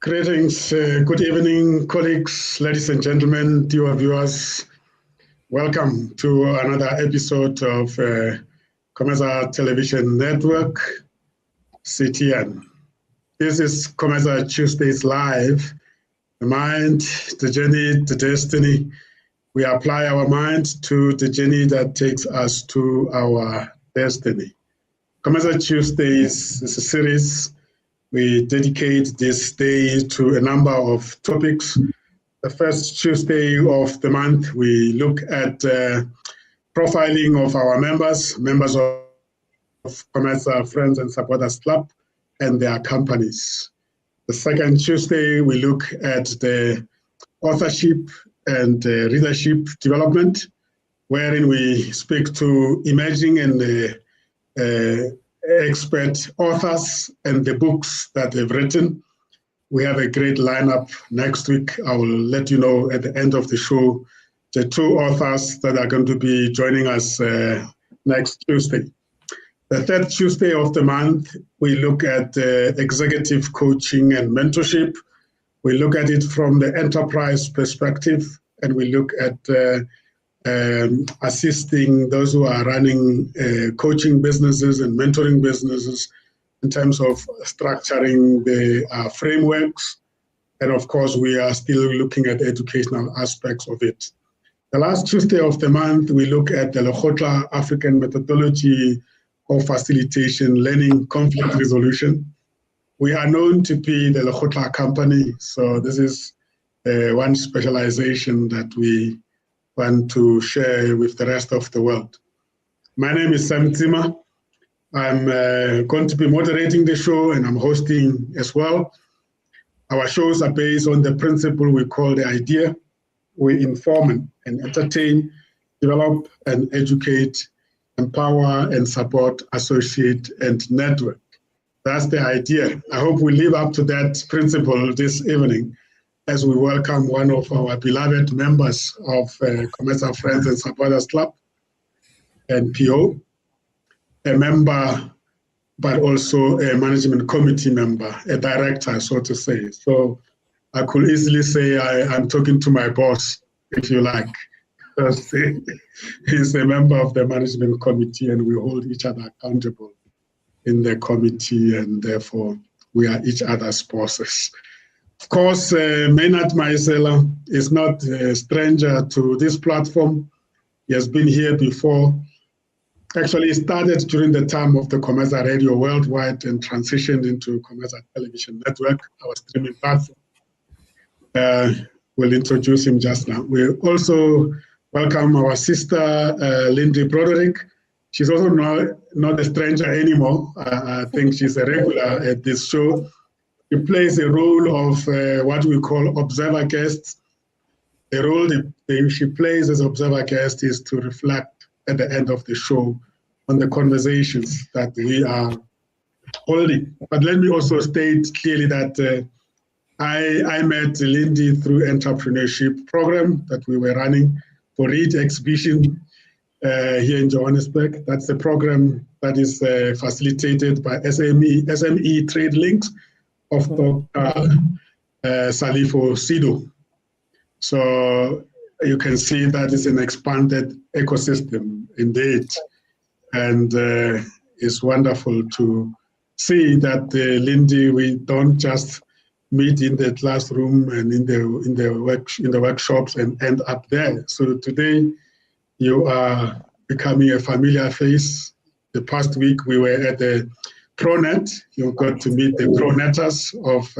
Greetings, good evening, colleagues, ladies and gentlemen, dear viewers. Welcome to another episode of COMETSA Television Network, CTN. This is COMETSA Tuesdays Live, the mind, the journey, the destiny. We apply our mind to the journey that takes us to our destiny. COMETSA Tuesdays is a series. We dedicate this day to a number of topics. The first Tuesday of the month, we look at profiling of our members of COMETSA Friends and Supporters Club and their companies. The second Tuesday, we look at the authorship and readership development, wherein we speak to emerging and expert authors and the books that they've written. We have a great lineup next week. I will let you know at the end of the show the two authors that are going to be joining us next Tuesday. The third Tuesday of the month, we look at executive coaching and mentorship. We look at it from the enterprise perspective, and we look at assisting those who are running coaching businesses and mentoring businesses in terms of structuring the frameworks. And of course, we are still looking at educational aspects of it. The last Tuesday of the month, we look at the Lekgotla African methodology of facilitation, learning, conflict resolution. We are known to be the Lekgotla company, so this is one specialization that we want to share with the rest of the world. My name is Sam Zima. I'm going to be moderating the show and I'm hosting as well. Our shows are based on the principle we call the idea. We inform and entertain, develop and educate, empower and support, associate and network. That's the idea. I hope we live up to that principle this evening as we welcome one of our beloved members of COMETSA Friends and Supporters Club, NPO, a member, but also a management committee member, a director, so to say. So I could easily say I'm talking to my boss, if you like, because he's a member of the management committee and we hold each other accountable in the committee, and therefore we are each other's bosses. Of course, Maynard Maesela is not a stranger to this platform. He has been here before. Actually, he started during the time of the COMETSA Radio Worldwide and transitioned into COMETSA Television Network, our streaming platform. We'll introduce him just now. We also welcome our sister, Lindy Broderick. She's also not a stranger anymore. I think she's a regular at this show. She plays a role of what we call observer guests. The role that she plays as observer guest is to reflect at the end of the show on the conversations that we are holding. But let me also state clearly that I met Lindy through entrepreneurship program that we were running for Read exhibition here in Johannesburg. That's the program that is facilitated by SME Trade Links of Dr. Salifo Sido. So you can see that is an expanded ecosystem indeed. And it's wonderful to see that Lindy, we don't just meet in the classroom and in the workshops and end up there. So today you are becoming a familiar face. The past week we were at the ProNet. You got to meet the ProNetters of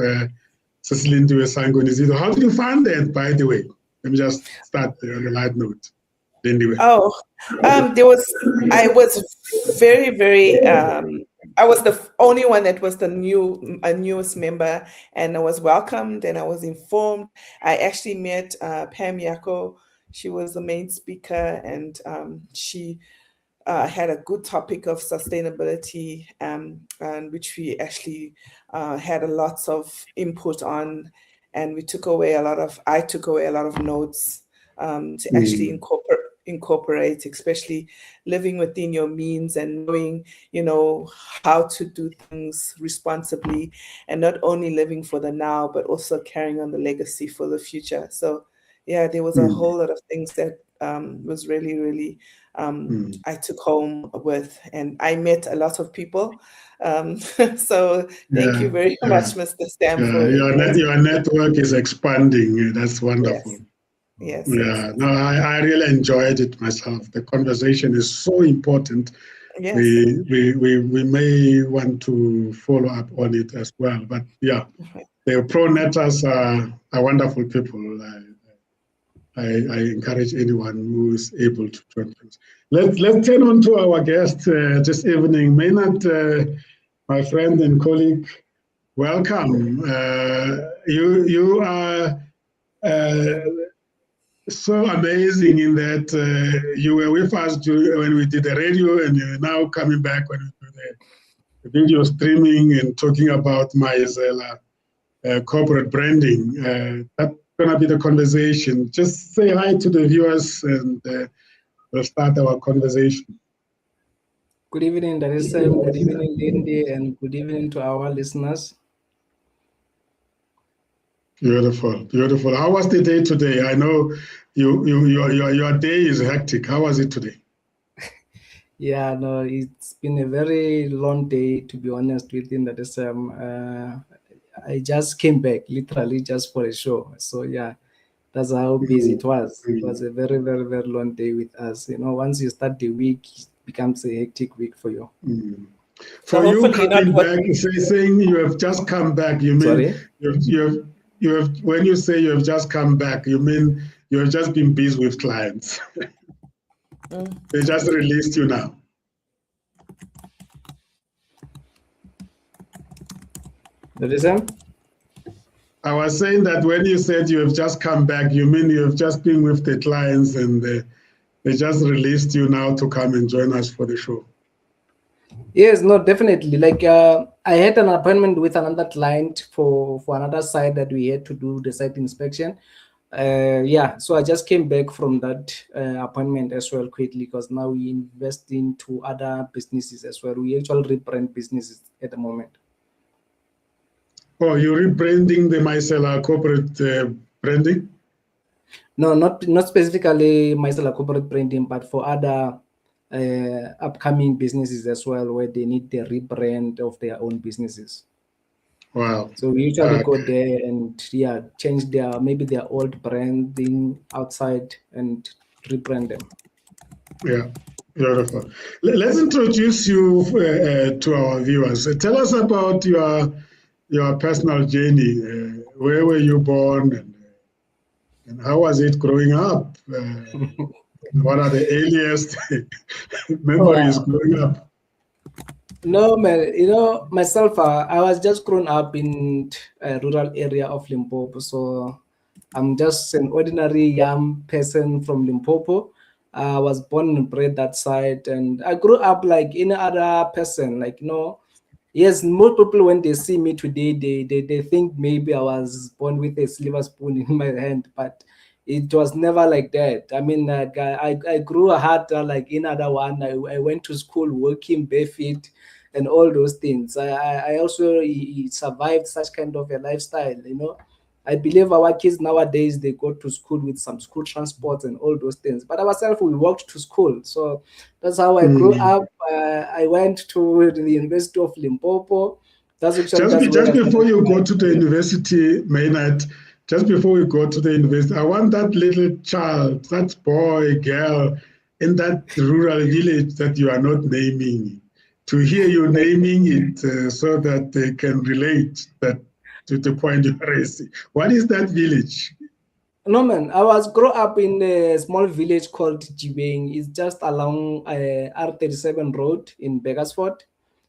Lindy Sango. How did you find that, by the way? Let me just start on a light note. Lindy. I was very, very, I was the only one that was the newest member, and I was welcomed and I was informed. I actually met Pam Yako. She was the main speaker, and she had a good topic of sustainability, and which we actually had a lots of input on, and I took away a lot of notes to actually incorporate, especially living within your means and knowing, you know, how to do things responsibly, and not only living for the now, but also carrying on the legacy for the future. So yeah, there was a whole lot of things that was really, really I took home with, and I met a lot of people. So thank you very much, Mr. Stam, for your network is expanding. That's wonderful. Yes. No, I really enjoyed it myself. The conversation is so important. Yes. We may want to follow up on it as well. But yeah, the pro-netters are wonderful people. I encourage anyone who is able to join us. Let's turn on to our guest this evening. Maynard, my friend and colleague, welcome. You are so amazing in that you were with us when we did the radio, and you're now coming back when we do the video streaming and talking about Maesela Corporate Branding. That's going to be the conversation. Just say hi to the viewers, and we'll start our conversation. Good evening, Darisem. Good evening, Lindy, and good evening to our listeners. Beautiful. How was the day today? I know your day is hectic. How was it today? Yeah, no, it's been a very long day, to be honest with you, Darisem. I just came back, literally just for a show. So yeah, that's how busy it was. It was a very, very, very long day with us. You know, once you start the week, it becomes a hectic week for you. For so you coming back, saying you have just come back, you mean you have when you say you have just come back, you mean you have just been busy with clients. They just released you now. Darisem? I was saying that when you said you have just come back, you mean you have just been with the clients and they just released you now to come and join us for the show. Yes, no, definitely. Like I had an appointment with another client for another site that we had to do the site inspection. So I just came back from that appointment as well quickly, because now we invest into other businesses as well. We actually rebrand businesses at the moment. Oh, you're rebranding the Maesela Corporate Branding? No, not specifically Maesela Corporate Branding, but for other upcoming businesses as well, where they need the rebrand of their own businesses. Wow. So we usually go there and change maybe their old branding outside and rebrand them. Yeah, beautiful. Let's introduce you to our viewers. Tell us about your personal journey. Where were you born, and how was it growing up? What are the earliest memories growing up? No, man, you know, myself, I was just grown up in a rural area of Limpopo. So I'm just an ordinary young person from Limpopo. I was born and bred that side, and I grew up like any other person. Like, you know, yes, most people, when they see me today, they think maybe I was born with a silver spoon in my hand, but it was never like that. I mean, like, I grew hard like any other one. I went to school working barefoot and all those things. I also survived such kind of a lifestyle, you know. I believe our kids nowadays, they go to school with some school transport and all those things. But ourselves, we walked to school. So that's how I grew up. I went to the University of Limpopo. That's actually just before you go to the university, Maynard, just before we go to the university, I want that little child, that boy, girl, in that rural village that you are not naming, to hear you naming it so that they can relate that to the point you're raising. What is that village? No, man, I was grew up in a small village called Jibeng. It's just along R37 road in Begersford.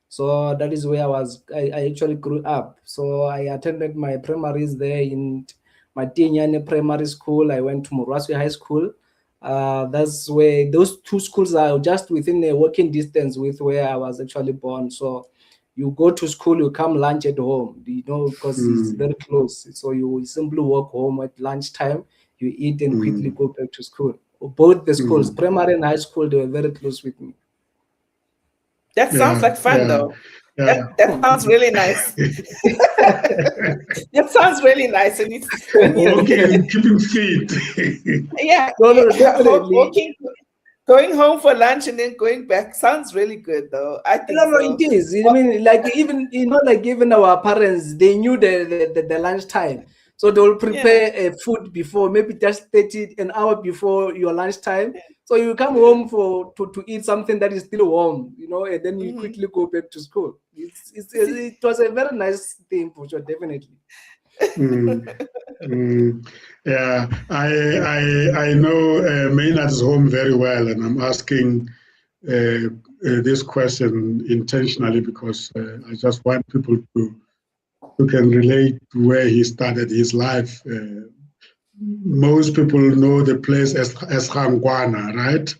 So that is where I actually grew up. So I attended my primaries there in my Tinyane Primary School. I went to Muraswi High School. That's where those two schools are just within a walking distance with where I was actually born. So you go to school, you come lunch at home, you know, because it's very close. So you simply walk home at lunchtime, you eat and quickly go back to school. both the schools, primary and high school, they were very close with me. That sounds like fun, though. Yeah. That sounds really nice. That sounds really nice. And it's walking and keeping fit. Yeah. No, definitely. Going home for lunch and then going back sounds really good, though. I think no, it is. I mean, like even even our parents, they knew the lunchtime, so they will prepare food before, maybe just an hour before your lunchtime. So you come home to eat something that is still warm, and then you quickly go back to school. It was a very nice thing for sure, definitely. Yeah, I know Maynard's home very well, and I'm asking this question intentionally because I just want people who can relate to where he started his life. Most people know the place as Rangwana, right?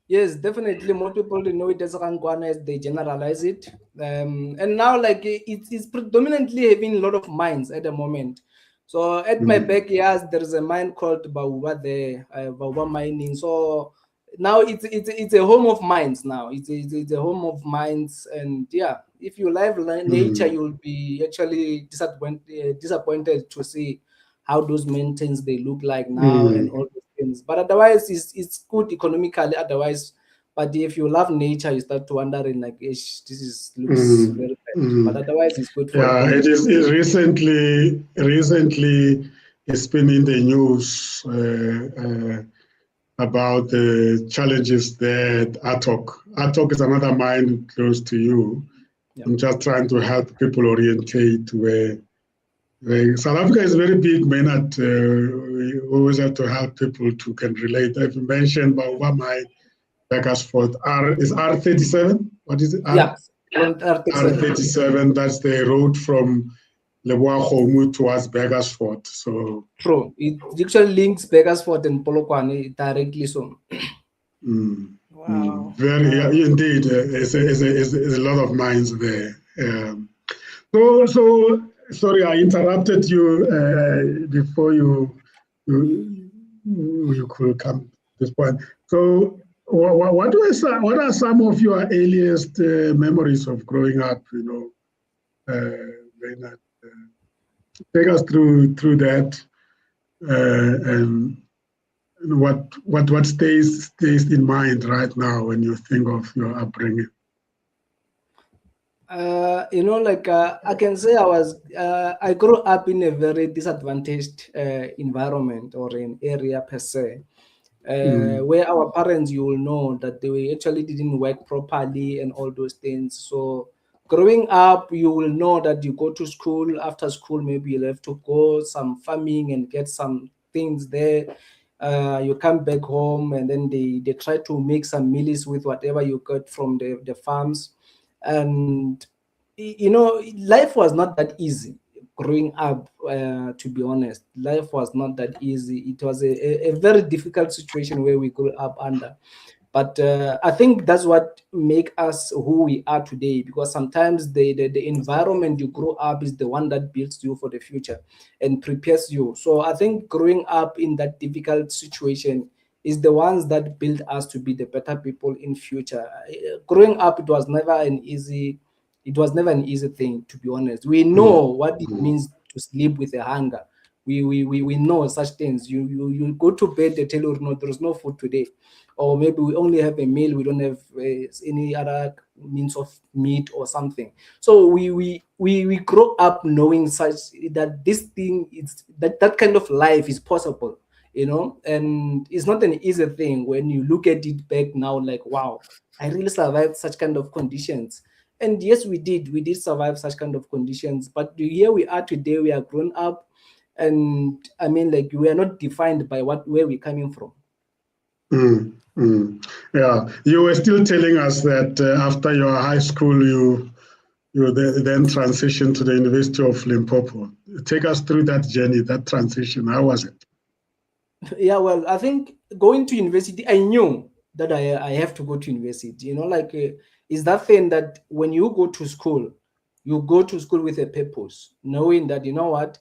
Yes, definitely. More people know it as Rangwana as they generalize it. And now, like, it's predominantly having a lot of mines at the moment. So at my backyard, there is a mine called Bauba there, Bauba Mining. So now it's a home of mines now. It's a home of mines. And yeah, if you love nature, you'll be actually disappointed to see how those mountains they look like now and all those things. But otherwise, it's good economically. Otherwise, but if you love nature, you start to wondering like, looks very bad. But otherwise, it's good for. Yeah, it is. Recently, it's been in the news about the challenges there at Atok. Atok is another mine close to you. Yeah. I'm just trying to help people orientate where. South Africa is very big, Maynard. We always have to help people to can relate. I've mentioned Bauba Mine, Beckersford. Is R37? What is it? R37. That's the road from Leboa towards Beckersford. So true. It actually links Beckersford and Polokwane directly. So. Wow. Very indeed. There's a lot of mines there. So. Sorry, I interrupted you before you could come to this point. So, what are some of your earliest memories of growing up? Maynard, take us through that, and what stays in mind right now when you think of your upbringing. I can say I grew up in a very disadvantaged environment or an area per se, where our parents, you will know that they actually didn't work properly and all those things. So growing up, you will know that you go to school, after school, maybe you'll have to go some farming and get some things there. You come back home and then they try to make some meals with whatever you got from the farms. And life was not that easy growing up, to be honest. Life was not that easy. It was a very difficult situation where we grew up under. But I think that's what make us who we are today, because sometimes the environment you grow up is the one that builds you for the future and prepares you. So I think growing up in that difficult situation is the ones that build us to be the better people in future. Growing up, it was never an easy thing, to be honest. We know what it means to sleep with a hunger. We know such things. You go to bed, they tell you, no, there's no food today, or maybe we only have a meal, we don't have any other means of meat or something. So we grow up knowing such that this thing is that kind of life is possible, and it's not an easy thing when you look at it back now, like, wow, I really survived such kind of conditions. And yes, we did survive such kind of conditions, but here we are today, we are grown up, and I mean, like, we are not defined by where we're coming from. Yeah, you were still telling us that after your high school, you then transitioned to the University of Limpopo. Take us through that journey, that transition. How was it? Yeah, well, I think going to university, I knew that I have to go to university. Is that thing that when you go to school with a purpose, knowing that, you know what,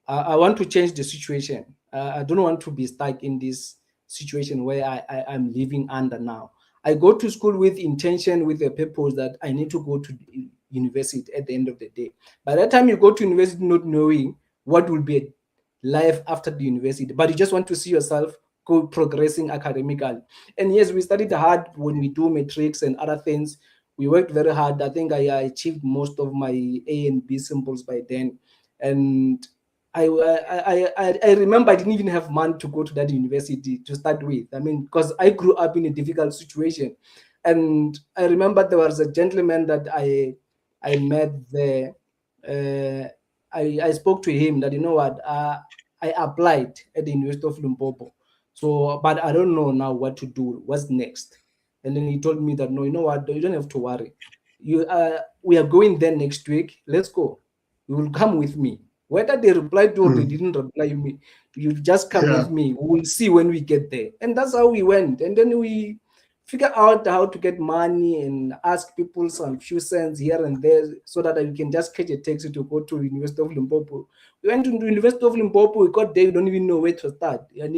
I want to change the situation. I don't want to be stuck in this situation where I'm living under now. I go to school with intention, with a purpose that I need to go to university at the end of the day. By that time you go to university not knowing what will be life after the university, but you just want to see yourself progressing academically. And yes, we studied hard when we do matrix and other things. We worked very hard. I think I achieved most of my A and B symbols by then. And I remember I didn't even have money to go to that university to start with. I mean, because I grew up in a difficult situation. And I remember there was a gentleman that I met there. I spoke to him that, you know what, I applied at the University of Limpopo. So, but I don't know now what to do. What's next? And then he told me that, no, you know what, you don't have to worry. We are going there next week. Let's go. You will come with me. Whether they replied to or they didn't reply to me, you just come with me. We'll see when we get there. And that's how we went. And then we figure out how to get money and ask people some few cents here and there so that we can just catch a taxi to go to University of Limpopo. We went to the University of Limpopo. We got there. We don't even know where to start. And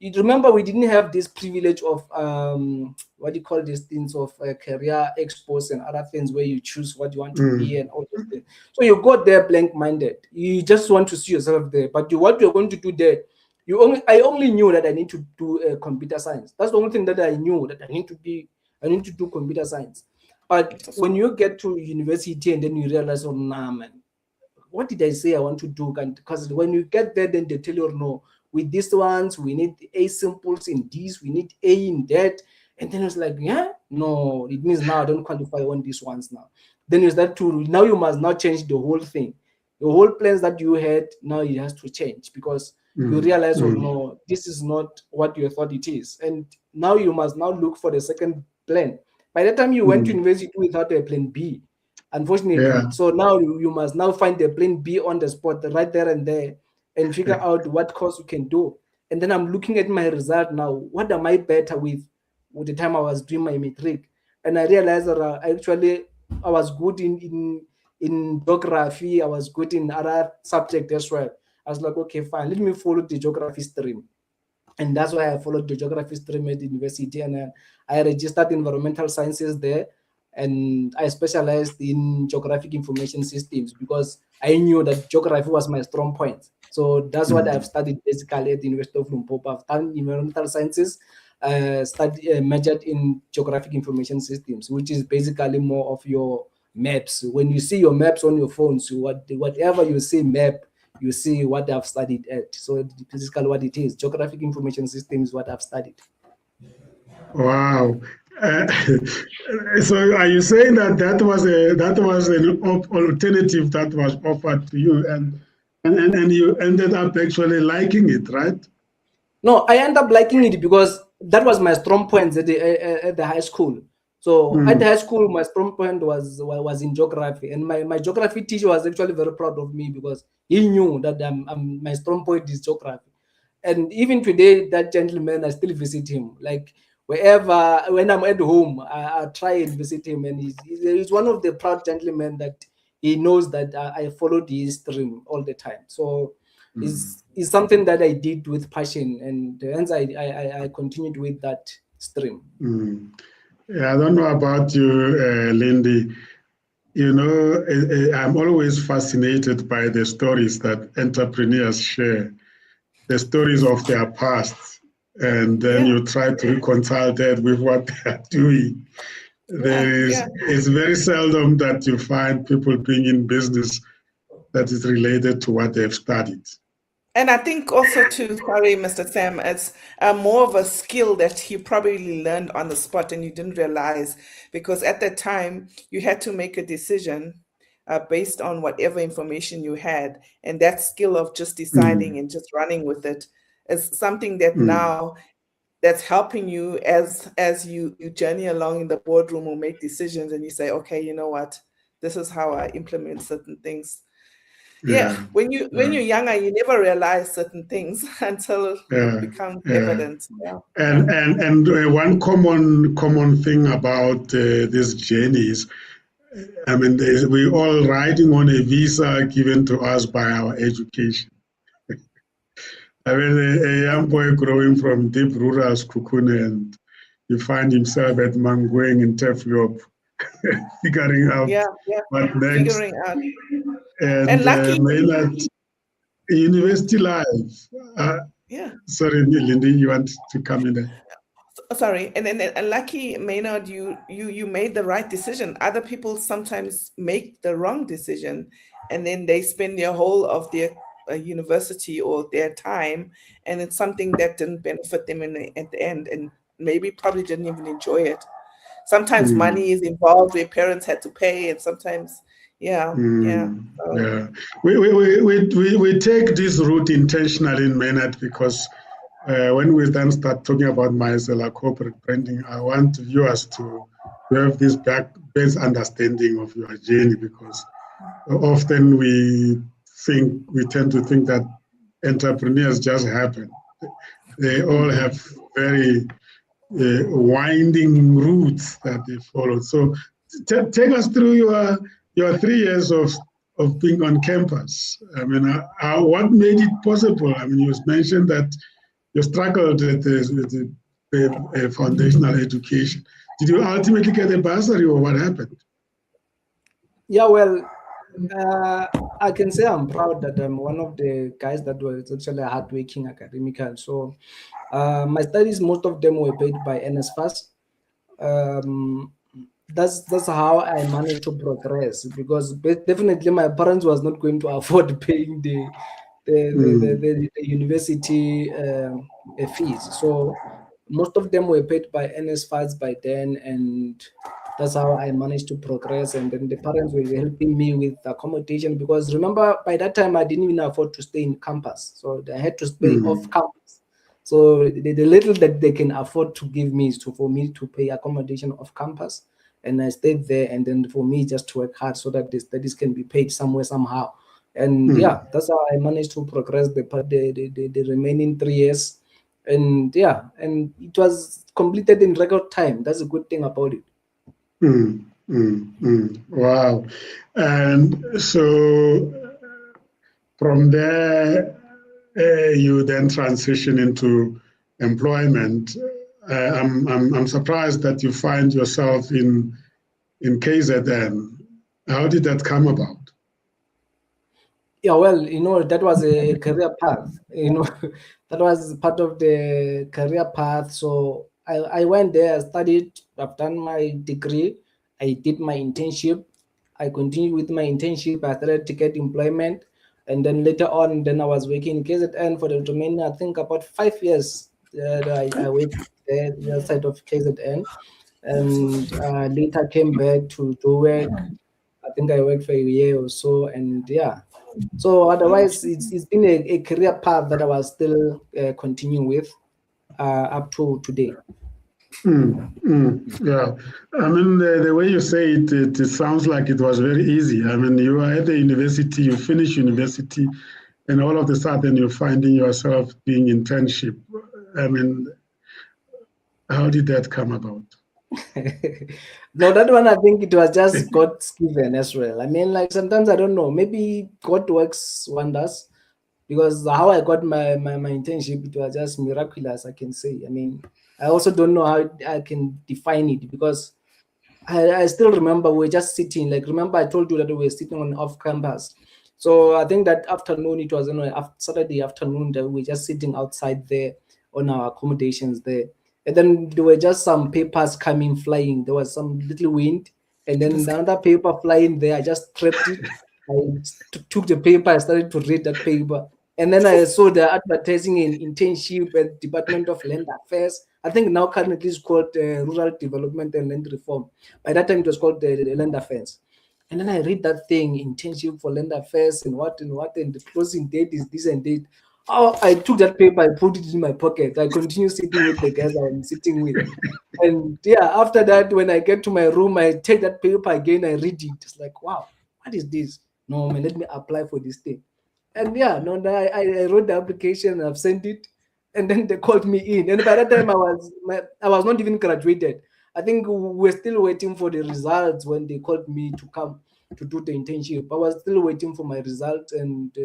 you remember we didn't have this privilege of what do you call these things of career expos and other things where you choose what you want to be and all those things. So you got there blank-minded. You just want to see yourself there, but what you're going to do there, I only knew that I need to do computer science. That's the only thing that I knew, that I need to do computer science. But when you get to university and then you realize, oh nah, man, what did I say I want to do? Because when you get there, then they tell you, no, with these ones, we need A symbols in these, we need A in that. And then it's like, yeah, no, it means now I don't qualify on these ones now. Then is that true? Now you must now change the whole thing. The whole plans that you had, now it has to change because you realize, oh no, this is not what you thought it is. And now you must now look for the second plan. By the time you went to university without a plan B, unfortunately. So now you must now find the plan B on the spot, right there and there, and figure out what course you can do. And then I'm looking at my result now. What am I better with the time I was doing my matric? And I realized that I was good in geography. I was good in other subjects as well. I was like, okay, fine, let me follow the geography stream. And that's why I followed the geography stream at the university. And I registered environmental sciences there. And I specialized in geographic information systems because I knew that geography was my strong point. So that's what I've studied basically at the University of Limpopo. I've done environmental sciences, majored in geographic information systems, which is basically more of your maps. When you see your maps on your phones, whatever you see map, you see what I've studied at. So basically what it is, geographic information systems is what I've studied. Wow. So are you saying that was an alternative that was offered to you and you ended up actually liking it, right? No, I ended up liking it because that was my strong points at the high school. So at the high school, my strong point was in geography, and my geography teacher was actually very proud of me because he knew that my strong point is geography. And even today, that gentleman, I still visit him. Like wherever, when I'm at home, I try and visit him, and he's one of the proud gentlemen that he knows that I followed his stream all the time. So it's something that I did with passion, and hence I continued with that stream. Yeah, I don't know about you, Lindy. You know, I'm always fascinated by the stories that entrepreneurs share, the stories of their past, and then you try to reconcile that with what they are doing. It's very seldom that you find people being in business that is related to what they've studied. And I think also too, sorry, Mr. Sam, it's more of a skill that you probably learned on the spot and you didn't realize, because at that time you had to make a decision based on whatever information you had. And that skill of just deciding and just running with it is something that now that's helping you as you journey along in the boardroom or make decisions and you say, okay, you know what, this is how I implement certain things. When you're younger, you never realize certain things until it becomes evident. And one common thing about these journeys, I mean, we're all riding on a visa given to us by our education. I mean, a young boy growing from deep rural cocoon, and you find himself at Mangueng in Teflop, figuring out Yeah, what next. figuring out. And And lucky, Maynard, university life. yeah. Sorry, Lindy, you want to come in there? Sorry, and then lucky Maynard, you made the right decision. Other people sometimes make the wrong decision, and then they spend their whole of their university or their time, and it's something that didn't benefit them at the end, and maybe probably didn't even enjoy it. Sometimes money is involved where parents had to pay, and sometimes, yeah. Yeah, we take this route intentionally in Maynard because when we then start talking about Maesela Corporate Branding, I want viewers to have this base understanding of your journey, because often we tend to think that entrepreneurs just happen. They all have very winding routes that they follow. So take us through your 3 years of being on campus. I mean, what made it possible? I mean, you mentioned that you struggled with the foundational education. Did you ultimately get a bursary, or what happened? Yeah, well, I can say I'm proud that I'm one of the guys that was actually hardworking academical. So my studies, most of them were paid by NSFAS. That's how I managed to progress, because definitely my parents was not going to afford paying the university fees. So most of them were paid by NSFAS by then, and that's how I managed to progress. And then the parents were helping me with accommodation, because remember, by that time I didn't even afford to stay in campus, so I had to stay off campus. So the little that they can afford to give me is for me to pay accommodation off campus, and I stayed there. And then for me just to work hard so that the studies can be paid somewhere somehow. And yeah, that's how I managed to progress the remaining 3 years. And yeah, and it was completed in record time. That's a good thing about it. Wow. And so from there, you then transition into employment. I'm surprised that you find yourself in KZN. How did that come about? Yeah, well, that was a career path. That was part of the career path. So I went there, studied, I've done my degree, I did my internship, I continued with my internship, I started to get employment, and then later on, then I was working in KZN for the remaining, I think about 5 years. I worked there, the other side of KZN, and later came back to do work. I think I worked for a year or so, and yeah. So otherwise, it's been a career path that I was still continuing with up to today. Yeah, I mean, the way you say it, it sounds like it was very easy. I mean, you are at the university, you finish university, and all of a sudden you're finding yourself doing internship. I mean, how did that come about? No, that one, I think it was just God's given as well. I mean, like sometimes I don't know, maybe God works wonders, because how I got my internship, it was just miraculous, I can say. I mean, I also don't know how I can define it, because I still remember we were just sitting, like, remember I told you that we were sitting on off campus. So I think that afternoon, it was Saturday afternoon, that we were just sitting outside there on our accommodations there. And then there were just some papers coming flying. There was some little wind, and then another paper flying there. I just trapped it. I took the paper, I started to read that paper. And then I saw the advertising in internship at Department of Land Affairs. I think now currently it's called Rural Development and Land Reform. By that time it was called the Land Affairs. And then I read that thing, internship for Land Affairs and what, and the closing date is this and date. Oh, I took that paper, I put it in my pocket. I continue sitting with the guys I'm sitting with. And yeah, after that, when I get to my room, I take that paper again, I read it. It's like, wow, what is this? No, man, let me apply for this thing. And yeah, no, I wrote the application, I've sent it, and then they called me in. And by that time, I was not even graduated. I think we're still waiting for the results when they called me to come to do the internship. I was still waiting for my results, and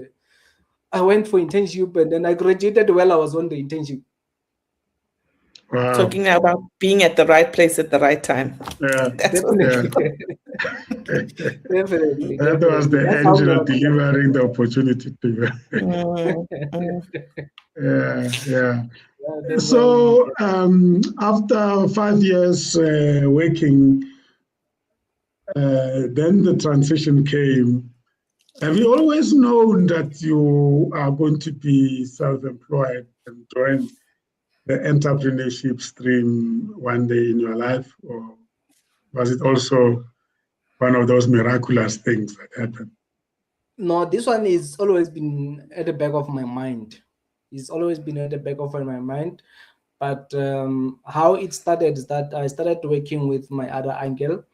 I went for internship, and then I graduated while I was on the internship. Wow. Talking about being at the right place at the right time. Yeah. That's what Definitely. Definitely. That was the That's how angel God- delivering the opportunity to you. Yeah. Yeah, that's So how- after 5 years working, then the transition came. Have you always known that you are going to be self-employed and join the entrepreneurship stream one day in your life, or was it also one of those miraculous things that happened? No, this one is always been at the back of my mind. It's always been at the back of my mind. But how it started is that I started working with my other uncle.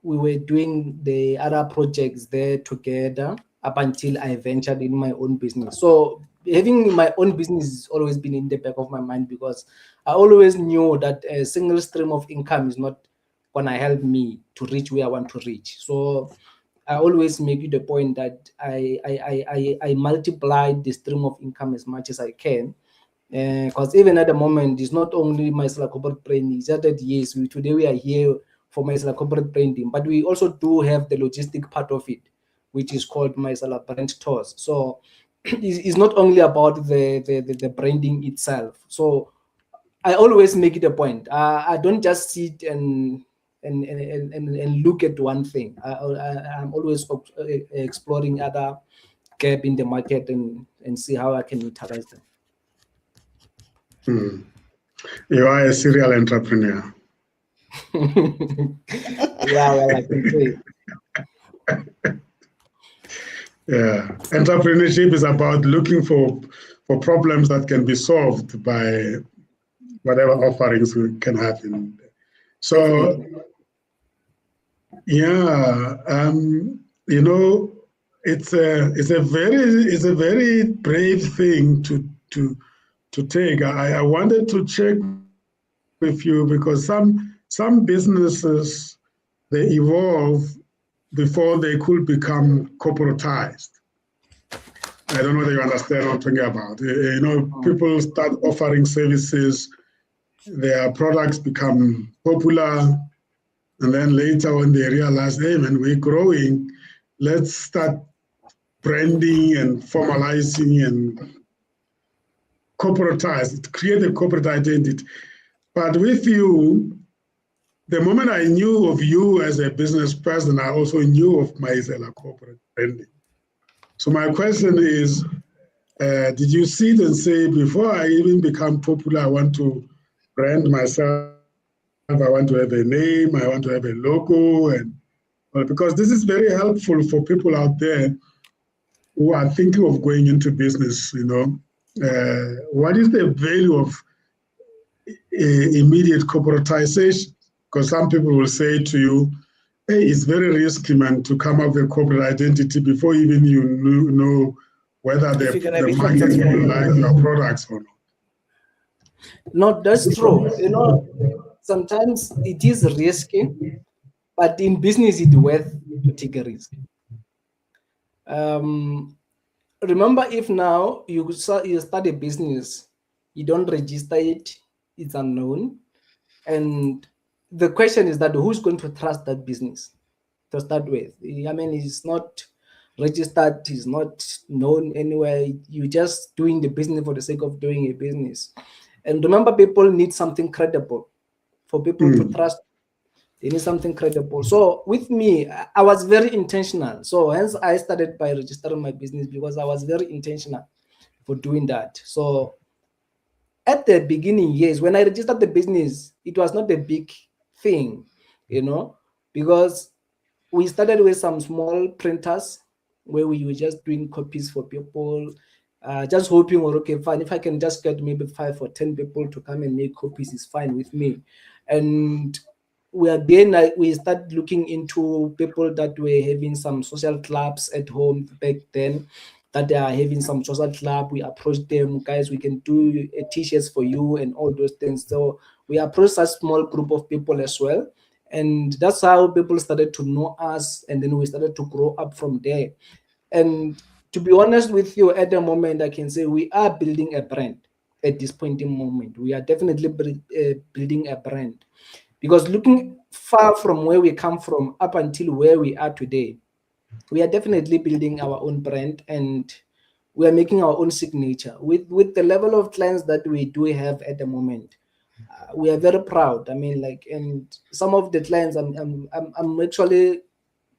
We were doing the other projects there together up until I ventured in my own business. So having my own business has always been in the back of my mind, because I always knew that a single stream of income is not gonna help me to reach where I want to reach. So I always make it the point that I multiply the stream of income as much as I can. Because even at the moment, it's not only Maesela Corporate Branding, it's just that yes, today we are here for Maesela Corporate Branding, but we also do have the logistic part of it, which is called Maesela Brand Tours. So it's not only about the branding itself. So I always make it a point. I don't just sit and look at one thing. I'm always exploring other gap in the market and see how I can utilize them. You are a serial entrepreneur. Yeah, well, I can say. Yeah, entrepreneurship is about looking for problems that can be solved by whatever offerings we can have in. So, yeah, you know, it's a very brave thing to take. I wanted to check with you because some businesses, they evolve before they could become corporatized. I don't know whether you understand what I'm talking about. You know, people start offering services, their products become popular, and then later when they realize, hey man, we're growing, let's start branding and formalizing and corporatize, create a corporate identity. But with you, the moment I knew of you as a business person, I also knew of Maesela Corporate Branding. So my question is, did you sit and say, before I even become popular, I want to brand myself, I want to have a name, I want to have a logo, and because this is very helpful for people out there who are thinking of going into business, you know. What is the value of immediate corporatization? Because some people will say to you, hey, it's very risky, man, to come up with a corporate identity before even you know whether the market will like your products or not. No, that's true. You know, sometimes it is risky, but in business, it's worth to take a risk. Remember, if now you start a business, you don't register it, it's unknown. And the question is that who's going to trust that business to start with? I mean, it's not registered, it's not known anywhere. You're just doing the business for the sake of doing a business. And remember, people need something credible for people to trust. They need something credible. So with me, I was very intentional. So hence I started by registering my business because I was very intentional for doing that. So at the beginning, yes, when I registered the business, it was not a big thing, you know, because we started with some small printers where we were just doing copies for people, just hoping, well, okay, fine, if I can just get maybe 5 or 10 people to come and make copies, is fine with me. And we started looking into people that were having some social clubs at home back then, that they are having some social club. We approached them, guys, we can do t-shirts for you and all those things. So we approached a small group of people as well. And that's how people started to know us. And then we started to grow up from there. And to be honest with you, at the moment, I can say we are building a brand at this point in moment. We are definitely building a brand, because looking far from where we come from up until where we are today, we are definitely building our own brand, and we are making our own signature with the level of clients that we do have at the moment. We are very proud. I mean, like, and some of the clients, I'm actually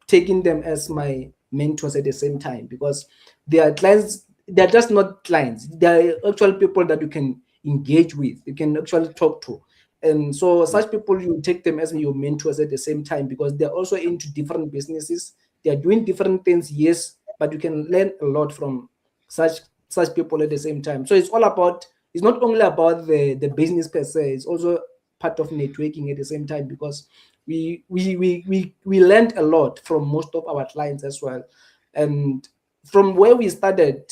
taking them as my mentors at the same time, because they are clients. They're just not clients. They are actual people that you can engage with. You can actually talk to. And so such people, you take them as your mentors at the same time, because they're also into different businesses. They're doing different things, yes, but you can learn a lot from such people at the same time. So it's all about, it's not only about the business per se, it's also part of networking at the same time, because we learned a lot from most of our clients as well. And from where we started,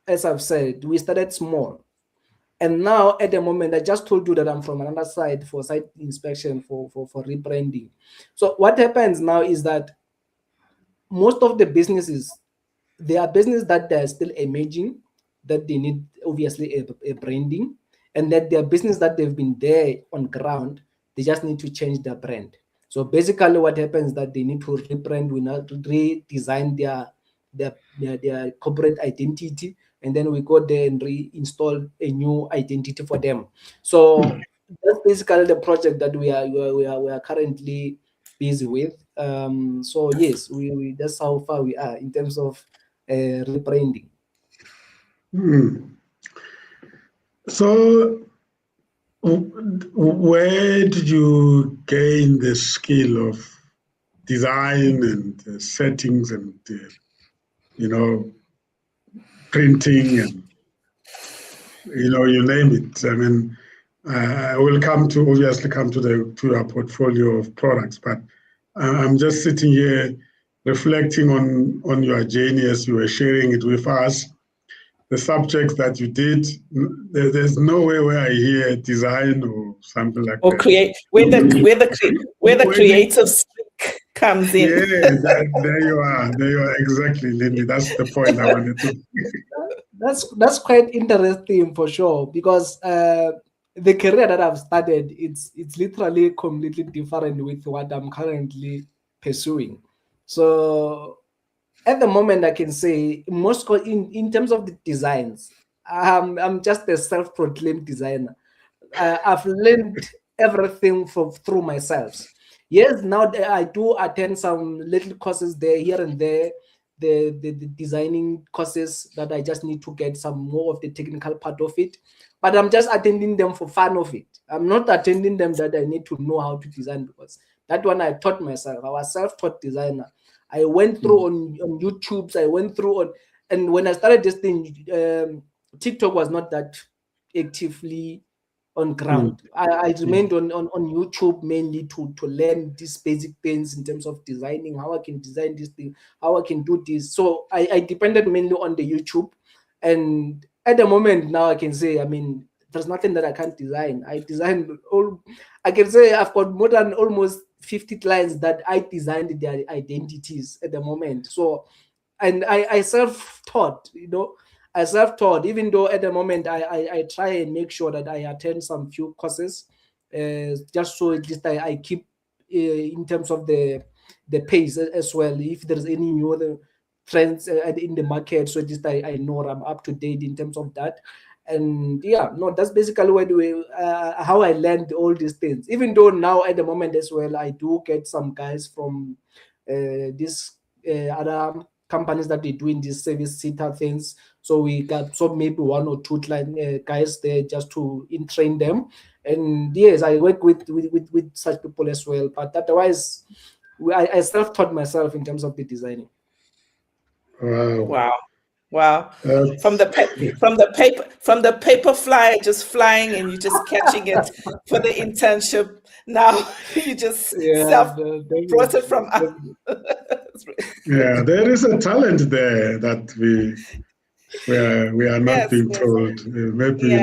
as I've said, we started small. And now at the moment, I just told you that I'm from another side for site inspection, for rebranding. So what happens now is that most of the businesses, there are businesses that they're still emerging, that they need obviously a branding, and that there are businesses that they've been there on ground, they just need to change their brand. So basically what happens is that they need to rebrand, we not redesign their corporate identity, and then we go there and reinstall a new identity for them. So that's basically the project that we are currently busy with. So yes, we that's how far we are in terms of rebranding. So where did you gain the skill of design and settings and printing and you name it? I mean, I will obviously come to your portfolio of products, but I'm just sitting here reflecting on your journey as you were sharing it with us. The subjects that you did, there's no way where I hear design or something like or that. create where the creative streak comes in. Yeah, there you are exactly, Lindy. That's the point I wanted to. That's quite interesting for sure, because the career that I've started, it's literally completely different with what I'm currently pursuing. So at the moment, I can say most in terms of the designs, I'm just a self-proclaimed designer. I've learned everything through myself. Yes, now I do attend some little courses there, here and there, the designing courses that I just need to get some more of the technical part of it. But I'm just attending them for fun of it. I'm not attending them that I need to know how to design, because that one I taught myself. I was self-taught designer. I went through on YouTube's, I went through on, and when I started this thing, TikTok was not that actively on ground. I remained on YouTube mainly to learn these basic things in terms of designing, how I can design this thing, how I can do this. So I depended mainly on the YouTube. And at the moment now, I can say, I mean, there's nothing that I can't design. I design I can say I've got more than almost 50 clients that I designed their identities at the moment. So, and I self-taught, I self-taught, even though at the moment I try and make sure that I attend some few courses, just so at least I keep in terms of the pace as well. If there's any new other trends in the market, so at least I know I'm up to date in terms of that. And yeah, no, that's basically how I learned all these things. Even though now at the moment as well, I do get some guys from these other companies that they doing these service center things. So we got maybe one or two guys there just to train them. And yes, I work with such people as well. But otherwise, I self-taught myself in terms of the designing. Wow. From the paper flyer just flying and you just catching it for the internship. Now you just brought it from us. Yeah, there is a talent there that we are not being told. Maybe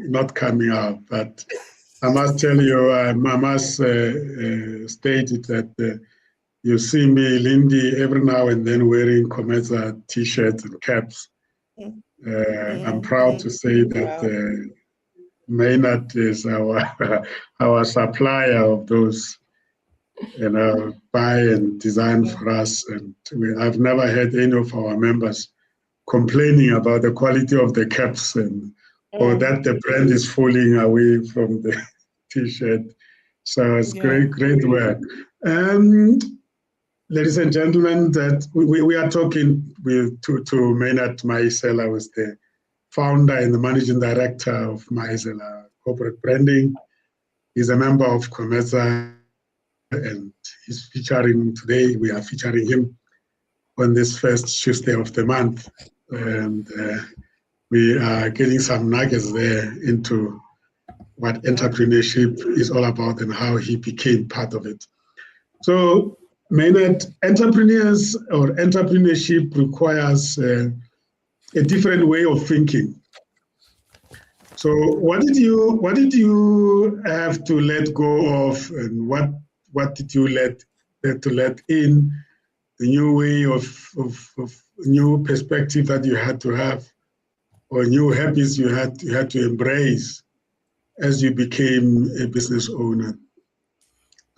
not coming out. But I must tell you, I must state it that You see me, Lindy, every now and then wearing COMETSA t-shirts and caps. I'm proud to say that Maynard is our supplier of those, buy and design for us. And I've never heard any of our members complaining about the quality of the caps or that the brand is falling away from the t-shirt. So it's great work. Ladies and gentlemen, that we are talking to Maynard Maesela, who is the founder and the managing director of Maesela Corporate Branding. He's a member of COMETSA, and he's featuring today. We are featuring him on this first Tuesday of the month, and we are getting some nuggets there into what entrepreneurship is all about and how he became part of it. So, Maynard, entrepreneurs or entrepreneurship requires a different way of thinking. So, what did you have to let go of, and what did you let in? The new way of new perspective that you had to have, or new habits you had to embrace as you became a business owner.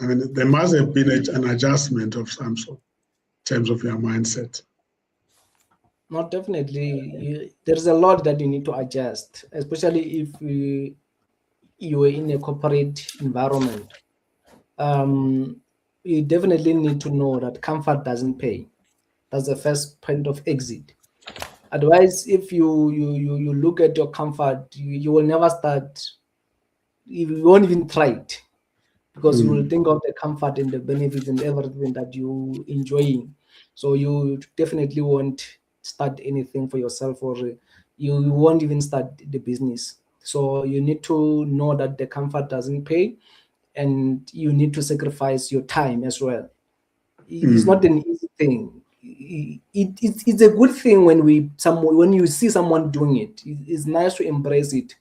I mean, there must have been an adjustment of some sort in terms of your mindset. Not definitely. There's a lot that you need to adjust, especially if you are in a corporate environment. You definitely need to know that comfort doesn't pay. That's the first point of exit. Otherwise, if you look at your comfort, you will never start. You won't even try it, because you will think of the comfort and the benefits and everything that you enjoying. So you definitely won't start anything for yourself, or you won't even start the business. So you need to know that the comfort doesn't pay, and you need to sacrifice your time as well. It's not an easy thing. It's a good thing when you see someone doing it. It's nice to embrace it,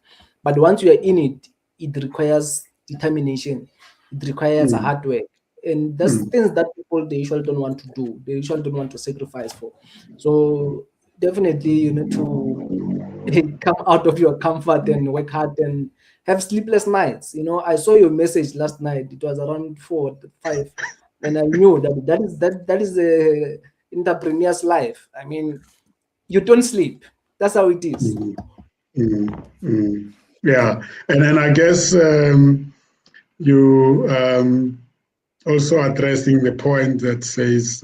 but once you are in it, it requires determination. It requires a hard work, and that's things that people, they usually don't want to do. They usually don't want to sacrifice for. So definitely you need to come out of your comfort and work hard and have sleepless nights. I saw your message last night. It was around 4 or 5, and I knew that is the entrepreneur's life. I mean, you don't sleep. That's how it is. Yeah, and then I guess you also addressing the point that says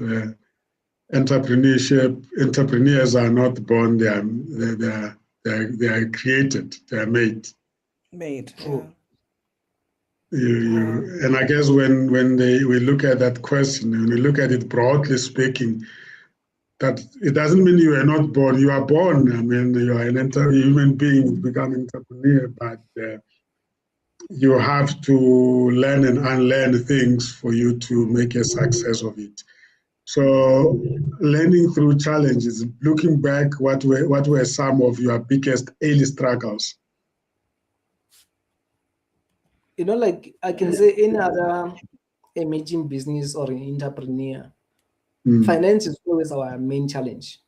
entrepreneurs are not born; they are created. They are made. True. And I guess when we look at that question, and we look at it broadly speaking, that it doesn't mean you are not born. You are born. I mean, you are an human being who become an entrepreneur, but you have to learn and unlearn things for you to make a success of it. So, learning through challenges, looking back, what were some of your biggest early struggles? Like I can say, any other emerging business or an entrepreneur, finance is always our main challenge.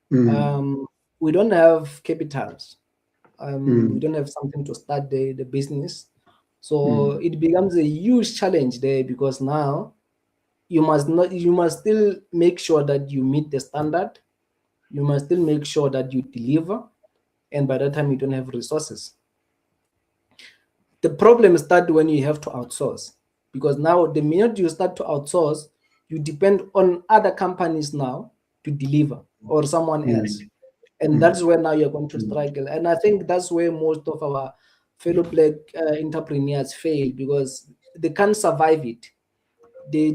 We don't have capitals. We don't have something to start the business. So it becomes a huge challenge there, because now you must still make sure that you meet the standard. You must still make sure that you deliver. And by that time, you don't have resources. The problem starts when you have to outsource, because now the minute you start to outsource, you depend on other companies now to deliver, or someone else. And that's where now you're going to struggle. And I think that's where most of our fellow Black entrepreneurs fail, because they can't survive it. They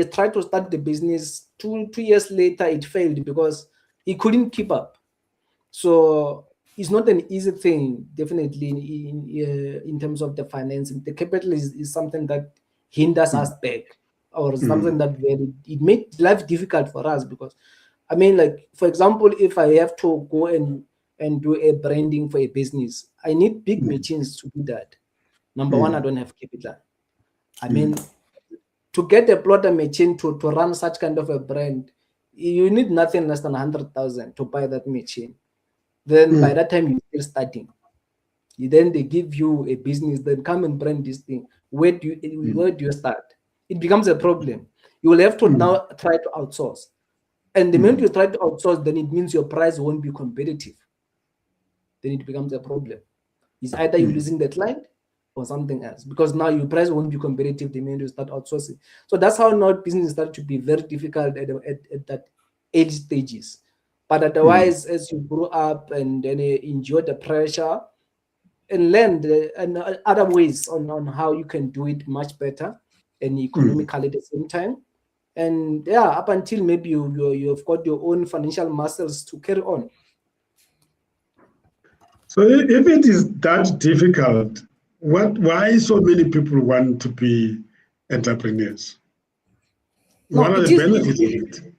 try to start the business, 2 years later it failed because he couldn't keep up. So it's not an easy thing, definitely, in terms of the financing. The capital is something that hinders us back, or something that it makes life difficult for us, because I mean, like, for example, if I have to go and do a branding for a business, I need big machines to do that. Number one, I don't have capital. I mean, to get a plotter machine to run such kind of a brand, you need nothing less than 100,000 to buy that machine. Then by that time, you're still starting. Then they give you a business, then come and brand this thing. Where do you start? It becomes a problem. You will have to now try to outsource. And the moment you try to outsource, then it means your price won't be competitive. Then it becomes a problem. It's either you're losing the client or something else, because now your price won't be competitive the minute you start outsourcing. So that's how now business start to be very difficult at that early stages. But otherwise, as you grow up and then enjoy the pressure and learn other ways on how you can do it much better and economically at the same time. And yeah, up until maybe you've got your own financial muscles to carry on. So if it is that difficult, why so many people want to be entrepreneurs? What are the benefits of it?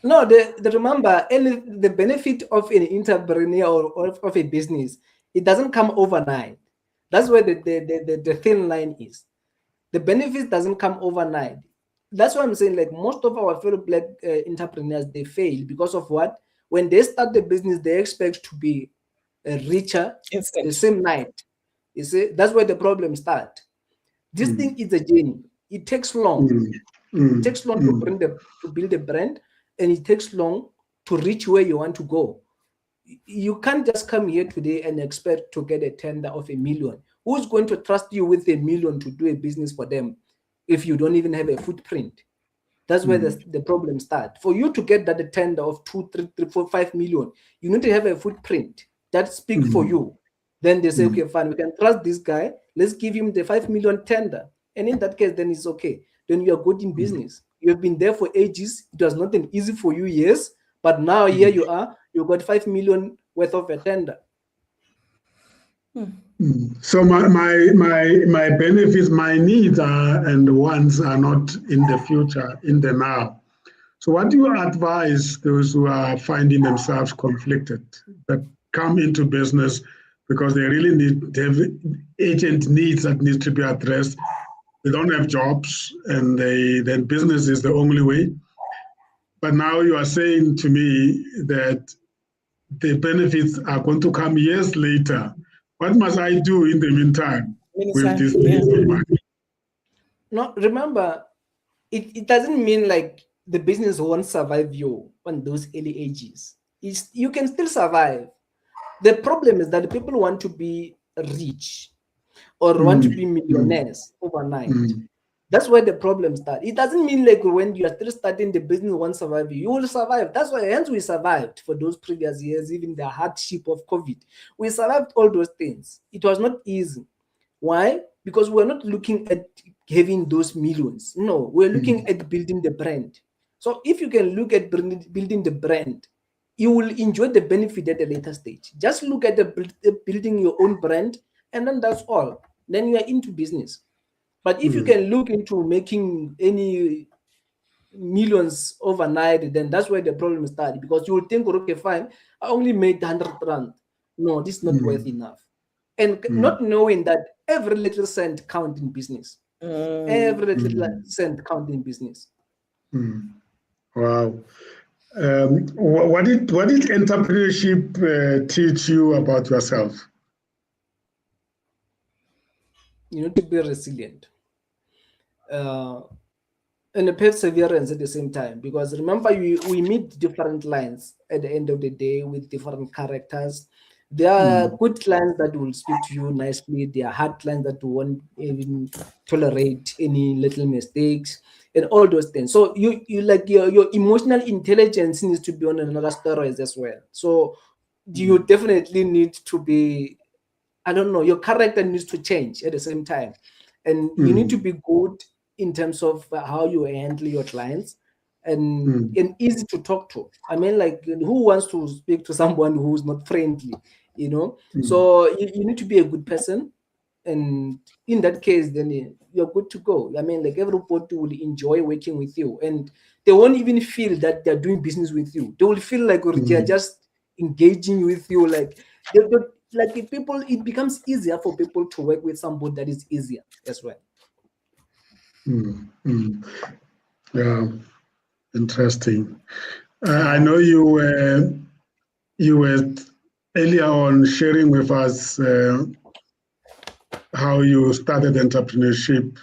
No, remember, the benefit of an entrepreneur or of a business, it doesn't come overnight. That's where the thin line is. The benefit doesn't come overnight. That's why I'm saying, like, most of our fellow Black entrepreneurs, they fail because of what? When they start the business, they expect to be richer the same night. You see, that's where the problem starts. This thing is a journey. It takes long. It takes long to build a brand, and it takes long to reach where you want to go. You can't just come here today and expect to get a tender of $1 million. Who's going to trust you with $1 million to do a business for them if you don't even have a footprint? That's where the problem starts. For you to get that tender of 2, 3, 4, 5 million, you need to have a footprint that speaks for you. Then they say, okay, fine, we can trust this guy. Let's give him the 5 million tender. And in that case, then it's okay. Then you are good in business. You have been there for ages. It was not easy for you, yes. But now here you are. You got 5 million worth of a tender. So my benefits, my needs and wants are not in the future, in the now. So what do you advise those who are finding themselves conflicted, that come into business because they really need, they have urgent needs that need to be addressed? They don't have jobs, and then business is the only way. But now you are saying to me that the benefits are going to come years later. What must I do in the meantime with this needs of mine? No, remember, it doesn't mean like the business won't survive you on those early ages. You can still survive. The problem is that people want to be rich or want to be millionaires overnight. That's where the problem starts. It doesn't mean like when you are still starting the business won't survive you. You will survive. That's why hence we survived for those previous years, even the hardship of COVID. We survived all those things. It was not easy. Why? Because we're not looking at having those millions. No, we're looking at building the brand. So if you can look at building the brand, you will enjoy the benefit at a later stage. Just look at building your own brand, and then that's all. Then you are into business. But if you can look into making any millions overnight, then that's where the problem starts. Because you will think, okay, fine, I only made 100 rand. No, this is not worth enough. And not knowing that every little cent counts in business. Every little cent counts in business. Wow. What did entrepreneurship teach you about yourself? You need to be resilient. And a perseverance at the same time, because remember, we meet different clients at the end of the day with different characters. There are good clients that will speak to you nicely. There are hard clients that won't even tolerate any little mistakes and all those things. So you like your emotional intelligence needs to be on another steroids as well. So you definitely need to be, I don't know, your character needs to change at the same time. And you need to be good in terms of how you handle your clients and easy to talk to. I mean, like, who wants to speak to someone who's not friendly, you know? So you need to be a good person. And in that case, then you're good to go. I mean, like, everybody will enjoy working with you. And they won't even feel that they're doing business with you. They will feel like they're just engaging with you. Like it becomes easier for people to work with somebody that is easier as well. Mm, mm. Yeah, interesting. I know you were earlier on sharing with us how you started entrepreneurship.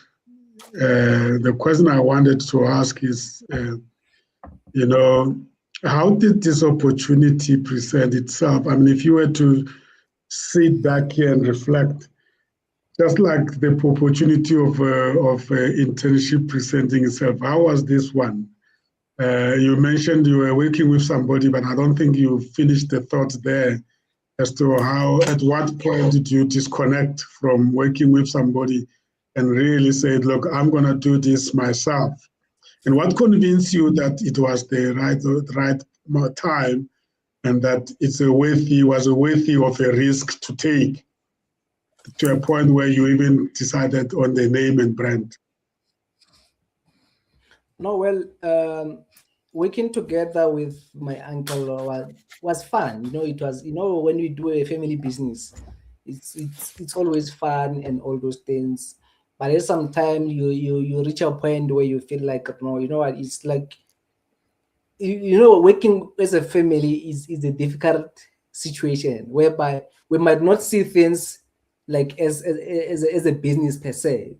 The question I wanted to ask is, how did this opportunity present itself? I mean, if you were to sit back here and reflect, just like the opportunity of internship presenting itself, how was this one? You mentioned you were working with somebody, but I don't think you finished the thought there as to how, at what point did you disconnect from working with somebody and really say, look, I'm going to do this myself? And what convinced you that it was the right time and that was worthy of a risk to take to a point where you even decided on the name and brand? No, well, working together with my uncle was fun. It was, when we do a family business, it's always fun and all those things. But at some time you reach a point where you feel like, no, you know what, it's like, working as a family is a difficult situation whereby we might not see things like as a business per se.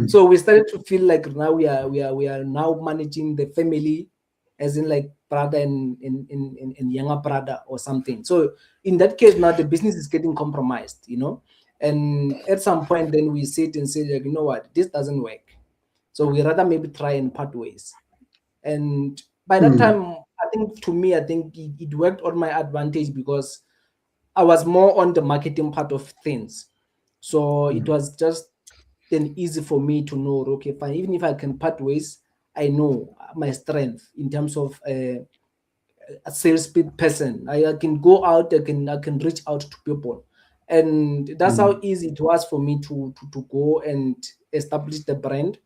So we started to feel like now we are now managing the family, as in like brother and younger brother or something. So in that case, now the business is getting compromised, and at some point then we sit and say, like, you know what, this doesn't work, so we rather maybe try and part ways. And by that time, I think it worked on my advantage because I was more on the marketing part of things. So it was just then easy for me to know, okay, fine, even if I can part ways, I know my strength in terms of a sales person. I can go out, I can reach out to people. And that's how easy it was for me to go and establish the brand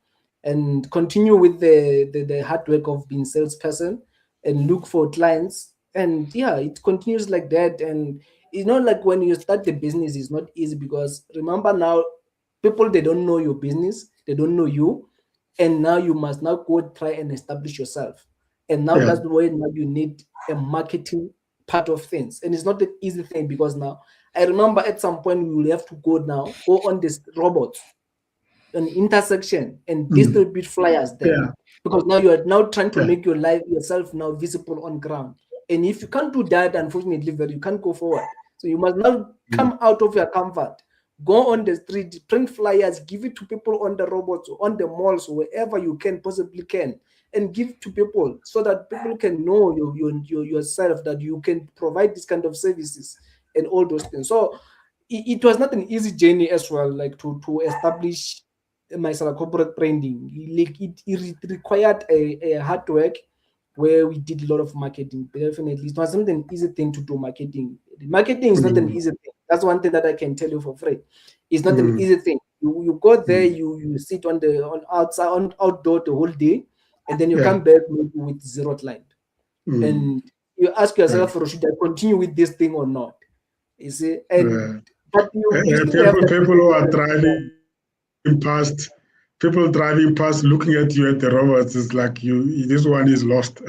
and continue with the hard work of being salesperson and look for clients. And yeah, it continues like that. And like when you start the business, it's not easy because remember now, people, they don't know your business, they don't know you, and now you must now go try and establish yourself. And now that's where now you need a marketing part of things, and it's not an easy thing because now I remember at some point we will have to go on this robots, an intersection, and distribute flyers there, because now you are now trying to make yourself now visible on ground. And if you can't do that, unfortunately, you can't go forward. So you must now come out of your comfort, go on the street, print flyers, give it to people on the robots, on the malls, wherever you can possibly can, and give to people so that people can know yourself, that you can provide this kind of services and all those things. So it was not an easy journey as well, like to establish Maesela Corporate Branding. Like it required a hard work where we did a lot of marketing. Definitely, it was not an easy thing to do marketing. Marketing is not an easy thing. That's one thing that I can tell you for free. It's not an easy thing. You go there, you sit on outdoor the whole day, and then you come back with zero client. And you ask yourself, should I continue with this thing or not? You see, but you still have people who are driving past, people driving past, looking at you at the robots, it's like this one is lost.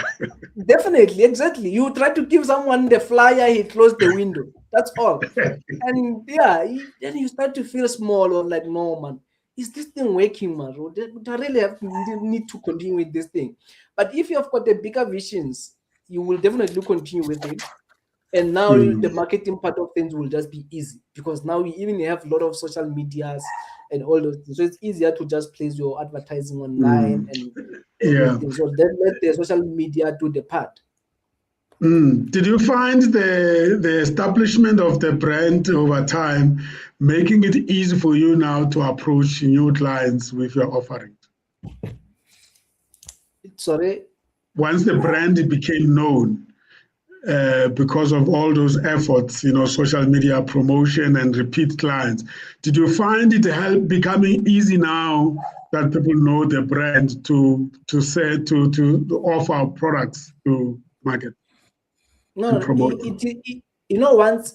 Definitely, exactly. You try to give someone the flyer, he closed the window. That's all. And then you start to feel small, or like, no, man, is this thing working, man? I really need to continue with this thing. But if you have got the bigger visions, you will definitely continue with it. And now the marketing part of things will just be easy, because now we even have a lot of social medias and all those things. So it's easier to just place your advertising online and things. So then let the social media do the part. Did you find the establishment of the brand over time making it easy for you now to approach new clients with your offerings? Sorry? Once the brand became known, because of all those efforts, social media promotion and repeat clients, did you find it becoming easy now that people know the brand to offer products to market? No,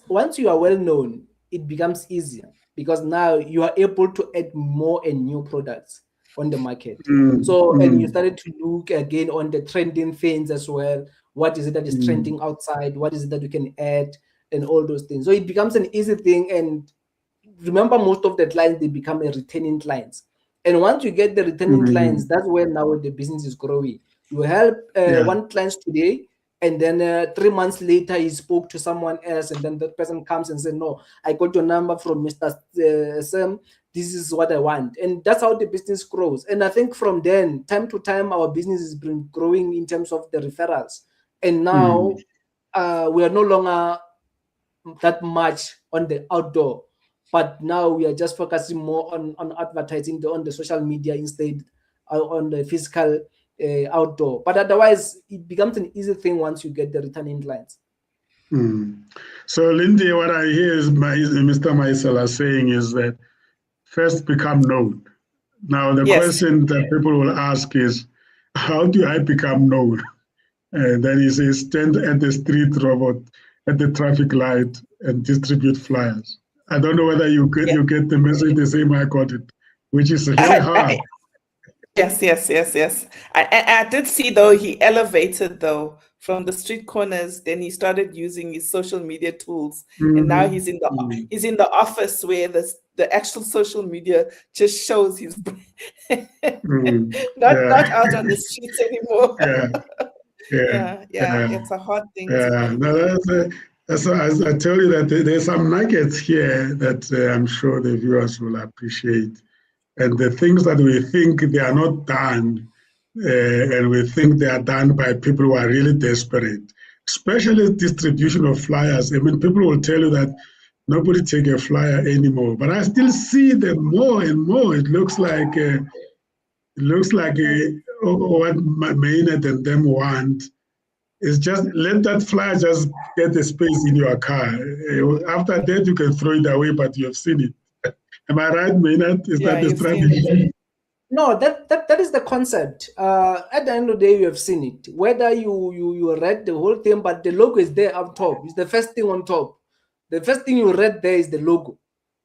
once you are well known, it becomes easier, because now you are able to add more and new products. on the market. Mm, So, and you mm, started to look again on the trending things as well. What is it that is trending outside? What is it that you can add? And all those things. So it becomes an easy thing. And remember, most of the clients, they become a returning clients. And once you get the returning clients, that's where now the business is growing. You help one client today, and then 3 months later, he spoke to someone else, and then that person comes and says, no, I got your number from Mr. Sam. This is what I want. And that's how the business grows. And I think from then, time to time, our business has been growing in terms of the referrals. And now we are no longer that much on the outdoor, but now we are just focusing more on advertising on the social media instead on the physical outdoor. But otherwise, it becomes an easy thing once you get the returning clients. So, Lindy, what I hear is Mr. Maesela saying is that first become known. Now, the question that people will ask is, how do I become known? Then he says, stand at the street robot, at the traffic light, and distribute flyers. I don't know whether you get the message the same I got it, which is really hard. Yes. I did see, though, he elevated, though, from the street corners. Then he started using his social media tools, and now he's in the office where the actual social media just shows his not out on the streets anymore. It's a hard thing to do. So as I tell you that there's some nuggets here that I'm sure the viewers will appreciate. And the things that we think they are not done, and we think they are done by people who are really desperate, especially distribution of flyers. I mean, people will tell you that nobody take a flyer anymore, but I still see them more and more. It looks like what Maynard and them want is just let that flyer just get the space in your car. After that, you can throw it away, but you have seen it. Am I right, Maynard? Is that the strategy? No, that is the concept. At the end of the day, you have seen it. Whether you read the whole thing, but the logo is there up top. It's the first thing on top. The first thing you read there is the logo.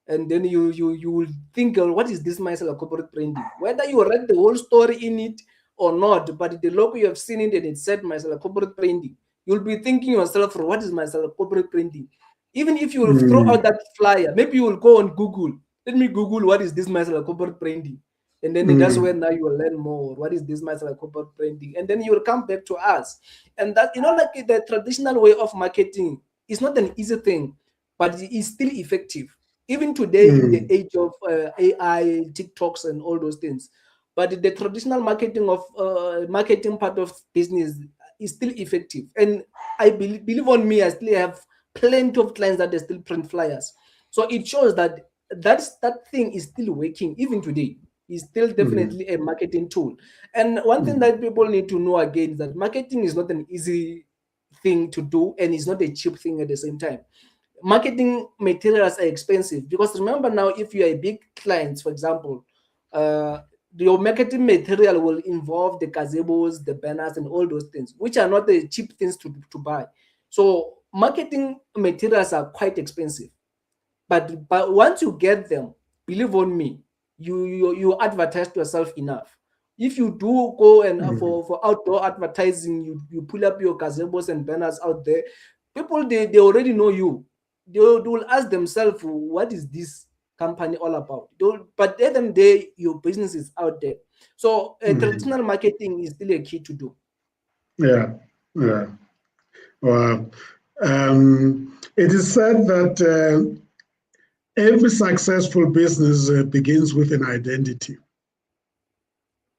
And then you will think, what is this Maesela Corporate Branding? Whether you read the whole story in it or not, but the logo you have seen it and it said Maesela Corporate Branding, you'll be thinking yourself, what is Maesela Corporate Branding? Even if you will throw out that flyer, maybe you will go on Google. Let me Google what is this Maesela Corporate Branding. And then that's where now you will learn more. What is this Maesela Corporate Branding? And then you will come back to us. And that, like the traditional way of marketing is not an easy thing, but it is still effective. Even today, in the age of AI, TikToks, and all those things, but the traditional marketing part of business is still effective. And I believe on me, I still have plenty of clients that they still print flyers. So it shows that that thing is still working even today. It's still definitely a marketing tool. And one thing that people need to know again is that marketing is not an easy thing to do, and it's not a cheap thing at the same time. Marketing materials are expensive because remember now, if you are a big client, for example, your marketing material will involve the gazebos, the banners, and all those things, which are not the cheap things to buy. So marketing materials are quite expensive. But once you get them, believe on me, you advertise yourself enough. If you do go and for outdoor advertising, you pull up your gazebos and banners out there, people, they already know you. They will ask themselves, what is this company all about? But at the end of the day, your business is out there. So traditional marketing is still a key to do. Yeah. Wow. It is said that every successful business begins with an identity.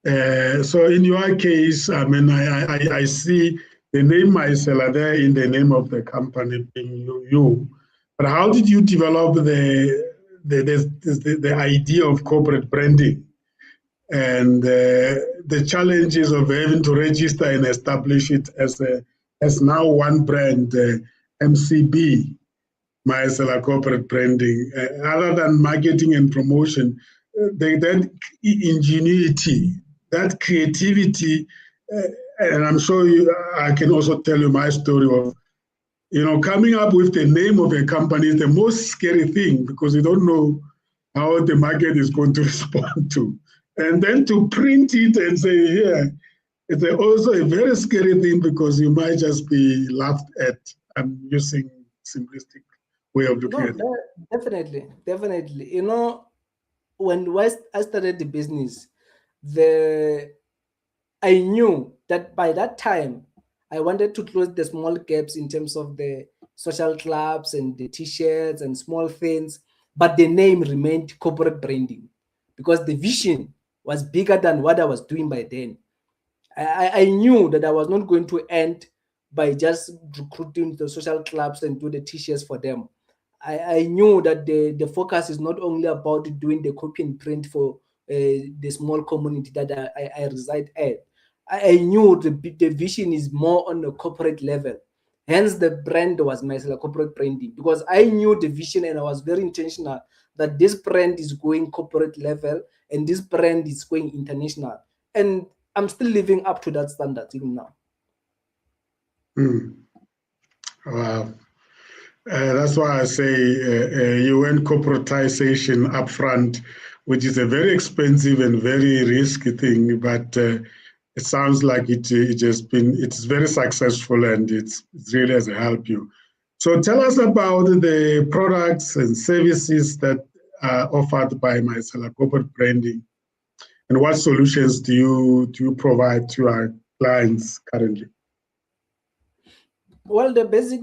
So in your case, I mean, I see the name Maesela there in the name of the company being you. But how did you develop the idea of corporate branding and the challenges of having to register and establish it as now one brand, MCB, Maesela Corporate Branding? Other than marketing and promotion, that ingenuity, that creativity, and I'm sure I can also tell you my story of, coming up with the name of a company is the most scary thing because you don't know how the market is going to respond to. And then to print it and say, yeah, it's also a very scary thing because you might just be laughed at. I'm using simplistic way of looking at it. Definitely. When I started the business, I knew that by that time I wanted to close the small gaps in terms of the social clubs and the t-shirts and small things, but the name remained corporate branding because the vision was bigger than what I was doing by then. I knew that I was not going to end by just recruiting the social clubs and do the t-shirts for them. I knew that the focus is not only about doing the copy and print for the small community that I reside at. I knew the vision is more on a corporate level. Hence, the brand was Maesela Corporate Branding because I knew the vision and I was very intentional that this brand is going corporate level and this brand is going international. And I'm still living up to that standard even now. Wow. That's why I say you went corporatization upfront, which is a very expensive and very risky thing, but it sounds like it's very successful and it really has helped you. So tell us about the products and services that are offered by Maesela Corporate Branding, and what solutions do you provide to our clients currently? Well, the basic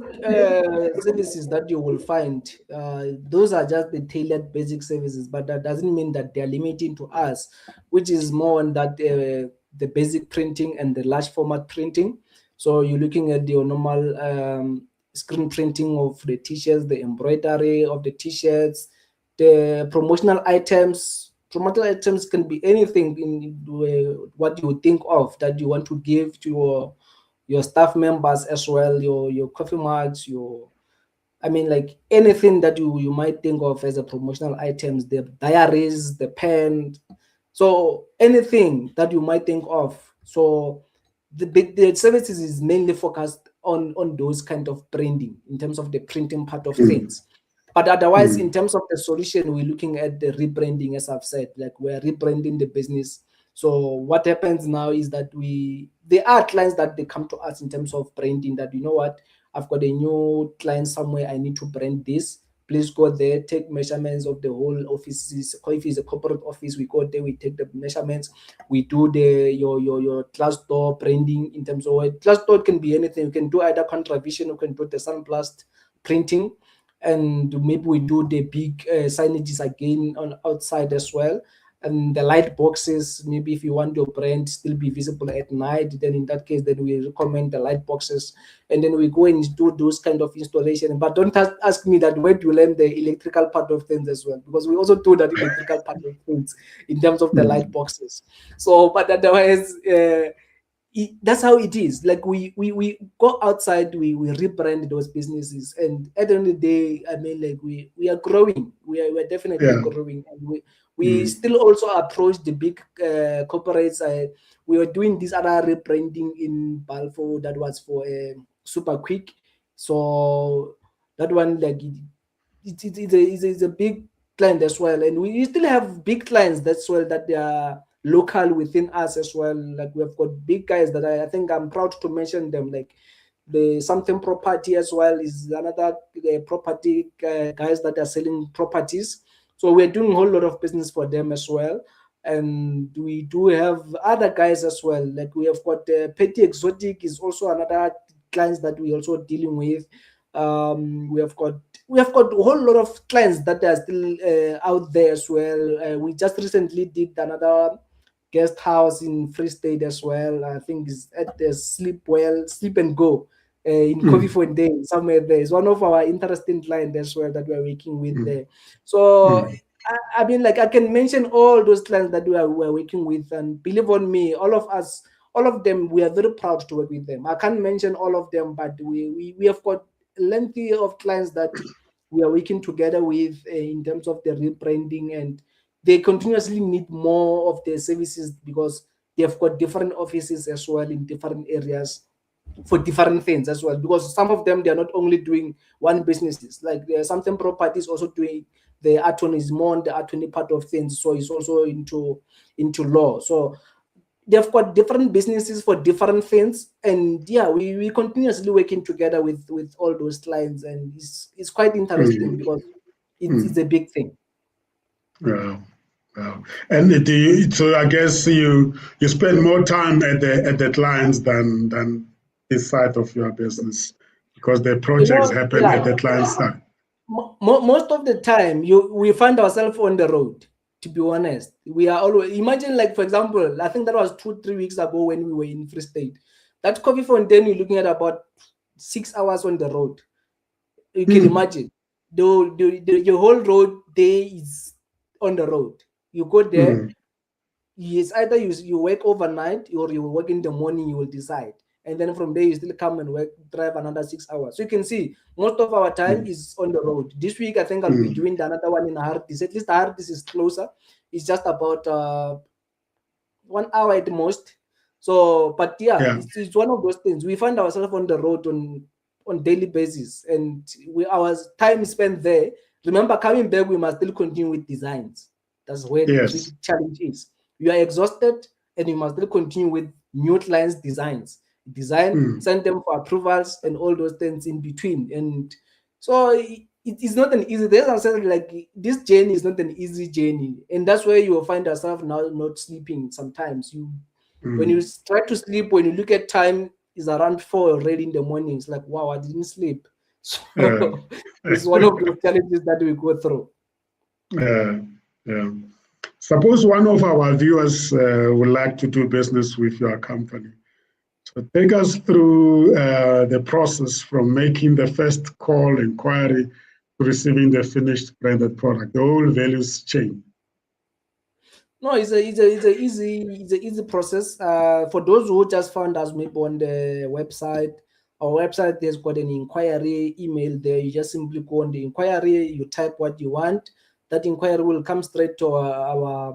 services that you will find, those are just the tailored basic services, but that doesn't mean that they are limiting to us, which is more on that the basic printing and the large format printing. So you're looking at your normal screen printing of the t-shirts, the embroidery of the t-shirts, the promotional items. Promotional items can be anything in what you think of that you want to give to your staff members as well, your coffee mugs, like anything that you might think of as a promotional items, the diaries, the pen, so anything that you might think of. So the services is mainly focused on those kind of branding in terms of the printing part of things. But otherwise, in terms of the solution, we're looking at the rebranding, as I've said, like we're rebranding the business. So what happens now is that there are clients that they come to us in terms of branding that, you know what, I've got a new client somewhere, I need to brand this. Please go there, take measurements of the whole offices. If it's a corporate office, we go there, we take the measurements, we do your glass door branding in terms of glass door can be anything. You can do either contravision, you can do the sandblast printing, and maybe we do the big signages again on outside as well. And the light boxes, maybe if you want your brand still be visible at night, then in that case, then we recommend the light boxes. And then we go and do those kind of installation. But don't ask me that where do you learn the electrical part of things as well, because we also do that electrical part of things in terms of the light boxes. So, but otherwise, that's how it is. Like we go outside, we rebrand those businesses, and at the end of the day, we are growing. We're definitely growing, and we still also approach the big corporates. We were doing this other rebranding in Balfour that was for super quick. So that one, like it's a big client as well, and we still have big clients as well that they are local within us as well. Like we have got big guys that I think I'm proud to mention them, like the Something Property as well is another property guys that are selling properties. So we're doing a whole lot of business for them as well. And we do have other guys as well. Like we have got Petty Exotic is also another clients that we're also dealing with. We have got a whole lot of clients that are still out there as well. We just recently did another guest house in Free State as well. I think it's at the Sleep and Go in Coffee for a Day, somewhere there. It's one of our interesting clients as well that we're working with there. So I can mention all those clients that we're working with, and believe on me, all of them, we are very proud to work with them. I can't mention all of them, but we have got plenty of clients that we are working together with in terms of the rebranding, and they continuously need more of their services because they've got different offices as well in different areas for different things as well. Because some of them, they are not only doing one businesses, like Something Properties also doing the attorney is more on the attorney part of things, so he's also into law. So they've got different businesses for different things, and yeah, we continuously working together with all those clients, and it's quite interesting because it's a big thing. Wow. And so I guess you spend more time at the clients than this side of your business, because the projects happen at the client side. Most of the time, we find ourselves on the road. To be honest, we are always, imagine, like, for example, I think that was 2-3 weeks ago when we were in Free State. That coffee fountain, you're looking at about 6 hours on the road. You can imagine the whole road day is on the road. You go there, it's either you work overnight or you work in the morning, you will decide. And then from there, you still come and drive another 6 hours. So you can see most of our time is on the road. This week, I think I'll be doing another one in Hardis. At least Hardis is closer. It's just about 1 hour at most. So, but it's one of those things. We find ourselves on the road on daily basis, and our time spent there. Remember, coming back, we must still continue with designs. That's where the tricky challenge is. You are exhausted, and you must still continue with new clients' designs. Send them for approvals and all those things in between. And so it is not an easy. There's also like this journey is not an easy journey, and that's where you will find yourself now not sleeping. Sometimes when you try to sleep, when you look at time, it's around 4 already in the morning. It's like, wow, I didn't sleep. So it's one of the challenges that we go through. Suppose one of our viewers would like to do business with your company. So take us through the process from making the first call inquiry to receiving the finished branded product, the whole values chain. No, it's a easy process. For those who just found us maybe on the website, our website, there's got an inquiry email there. You just simply go on the inquiry, you type what you want. That inquiry will come straight to our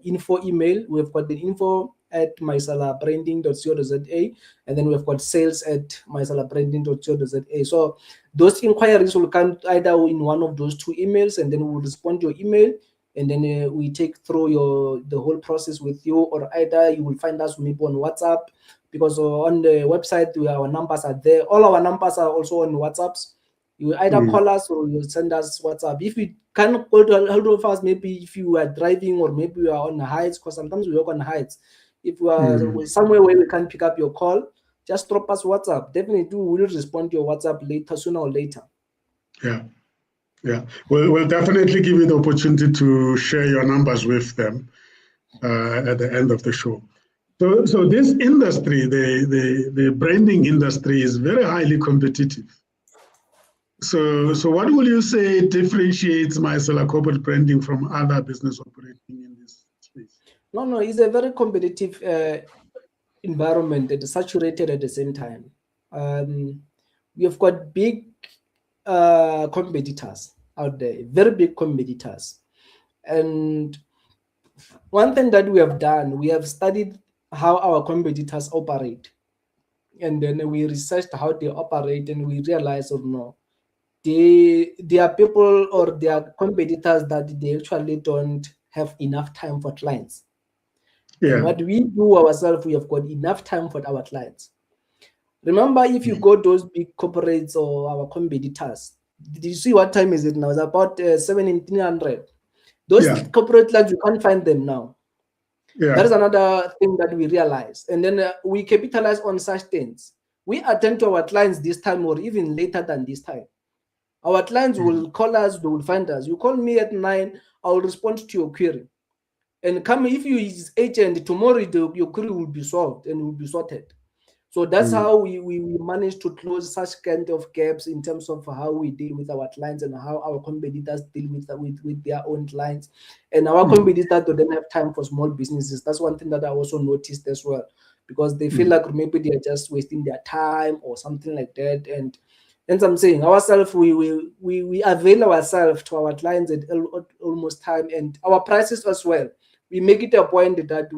info email. We've got the info at maeselabranding.co.za, and then we've got sales@maeselabranding.co.za. So those inquiries will come either in one of those two emails, and then we'll respond to your email, and then we take through the whole process with you, or either you will find us maybe on WhatsApp, because on the website our numbers are there. All our numbers are also on WhatsApps. You will either call us or you send us WhatsApp. If you can't hold of us, maybe if you are driving or maybe you are on the heights, because sometimes we work on heights. If you are somewhere where we can't pick up your call, just drop us WhatsApp. Definitely we will respond to your WhatsApp later, sooner or later. We'll definitely give you the opportunity to share your numbers with them at the end of the show. So this industry, the branding industry, is very highly competitive. So what will you say differentiates Maesela Corporate Branding from other business operating in this space? No, it's a very competitive environment that is saturated at the same time. We have got big competitors out there, very big competitors. And one thing that we have done, we have studied how our competitors operate. And then we researched how they operate, and we realized, there are people or there are competitors that they actually don't have enough time for clients. And what we do ourselves, we have got enough time for our clients. Remember, if you go those big corporates or our competitors, did you see what time is it now? It's about 1700. Those corporate clients, you can't find them now. That is another thing that we realize. And then we capitalize on such things. We attend to our clients this time or even later than this time. Our clients will call us, they will find us. You call me at 9, I will respond to your query. And if you is agent, tomorrow your query will be solved and will be sorted. So that's how we manage to close such kind of gaps in terms of how we deal with our clients and how our competitors deal with their own clients. And our competitors don't have time for small businesses. That's one thing that I also noticed as well, because they feel like maybe they're just wasting their time or something like that. And I'm saying ourselves, we avail ourselves to our clients at almost time, and our prices as well. We make it a point that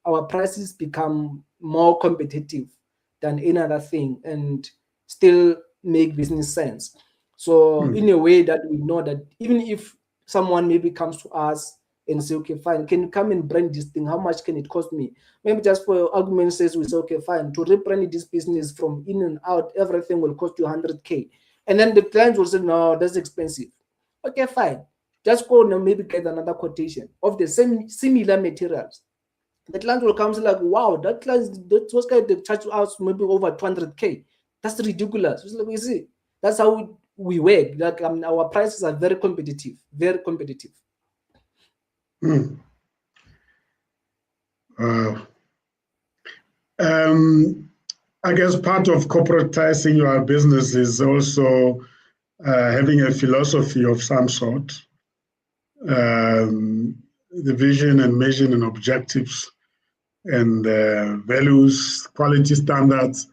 our prices become more competitive than any other thing and still make business sense. So in a way that we know that even if someone maybe comes to us and say, okay, fine, can you come and brand this thing? How much can it cost me? Maybe just for argument's sake, we say, okay, fine, to rebrand this business from in and out, everything will cost you 100K. And then the clients will say, no, that's expensive. Okay, fine. Just go and maybe get another quotation of the same similar materials. The client will come and say like, wow, that client, that was kind of charge us maybe over 200K. That's ridiculous. It's like, you see, that's how we work. Like our prices are very competitive, very competitive. I guess part of corporatizing your business is also having a philosophy of some sort, the vision and mission and objectives and values, quality standards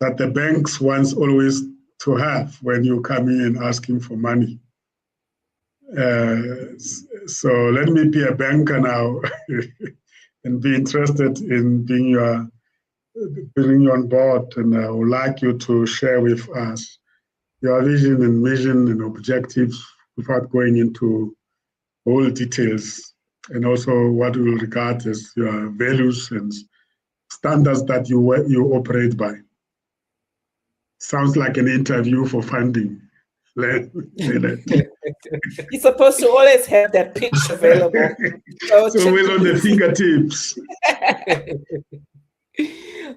that the banks wants always to have when you come in asking for money. So let me be a banker now and be interested in bringing you on board, and I would like you to share with us your vision and mission and objectives without going into all details, and also what we will regard as your values and standards that you operate by. Sounds like an interview for funding. You're supposed to always have that pitch available. So well on the fingertips.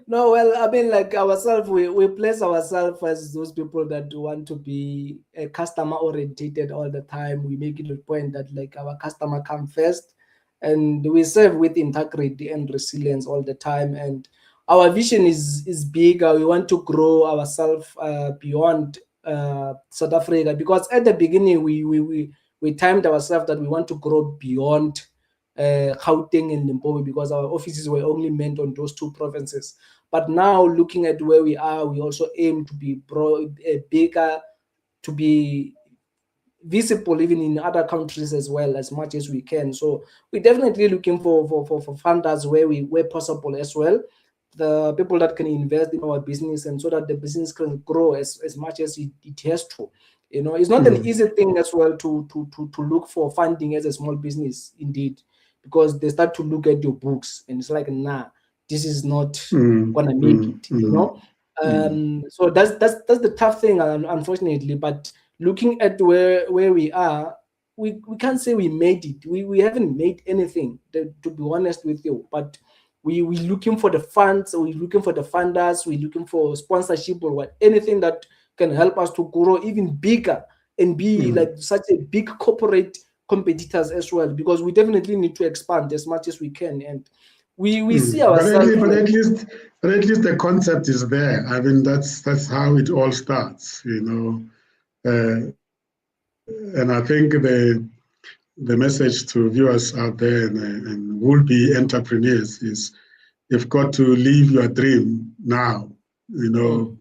No, well, I mean, like ourselves, we place ourselves as those people that want to be customer orientated all the time. We make it a point that like our customer come first, and we serve with integrity and resilience all the time. And our vision is bigger. We want to grow ourselves beyond South Africa, because at the beginning we timed ourselves that we want to grow beyond Gauteng and Limpopo, because our offices were only meant on those two provinces. But now, looking at where we are, we also aim to be bigger, to be visible even in other countries as well, as much as we can. So we're definitely looking for funders where possible as well, the people that can invest in our business, and so that the business can grow as much as it has to. You know, it's not an easy thing as well to look for funding as a small business, indeed, because they start to look at your books and it's like, nah, this is not gonna make it, you know. So that's the tough thing, unfortunately. But looking at where we are, we can't say we made it. We haven't made anything, to be honest with you. But we're looking for the funds, we're looking for the funders, we're looking for sponsorship or anything that can help us to grow even bigger and be like such a big corporate competitors as well, because we definitely need to expand as much as we can. And we see ourselves. But at least the concept is there. I mean, that's how it all starts, you know. And I think the message to viewers out there and would-be entrepreneurs is, you've got to live your dream now. You know,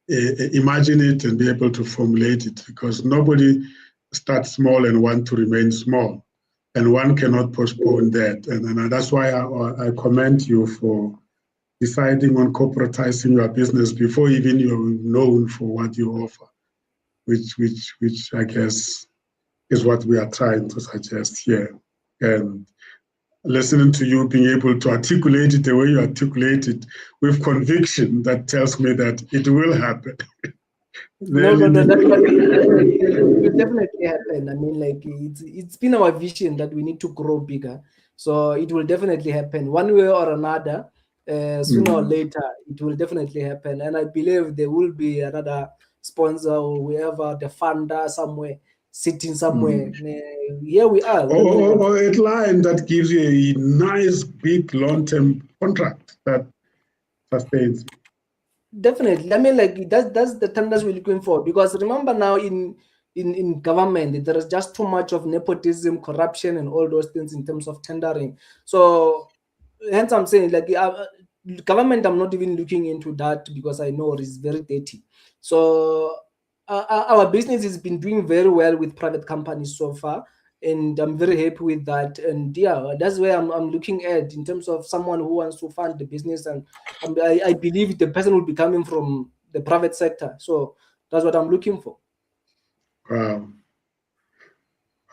imagine it and be able to formulate it, because nobody starts small and want to remain small, and one cannot postpone that. And that's why I commend you for deciding on corporatizing your business before even you're known for what you offer, which I guess is what we are trying to suggest here. And listening to you being able to articulate it the way you articulate it with conviction, that tells me that it will happen. No, that will definitely happen. I mean, like it's been our vision that we need to grow bigger, so it will definitely happen one way or another. Sooner or later, it will definitely happen, and I believe there will be another sponsor or whoever, the funder somewhere, sitting somewhere. Here we are. Or a client that gives you a nice big long-term contract that sustains. Definitely. I mean, like that's the tenders we're looking for, because remember now in government there is just too much of nepotism, corruption, and all those things in terms of tendering. So hence I'm saying, like, government, I'm not even looking into that, because I know it's very dirty. So our business has been doing very well with private companies so far, and I'm very happy with that. And yeah, that's where I'm looking at in terms of someone who wants to fund the business. And I believe the person will be coming from the private sector. So That's what I'm looking for. Wow.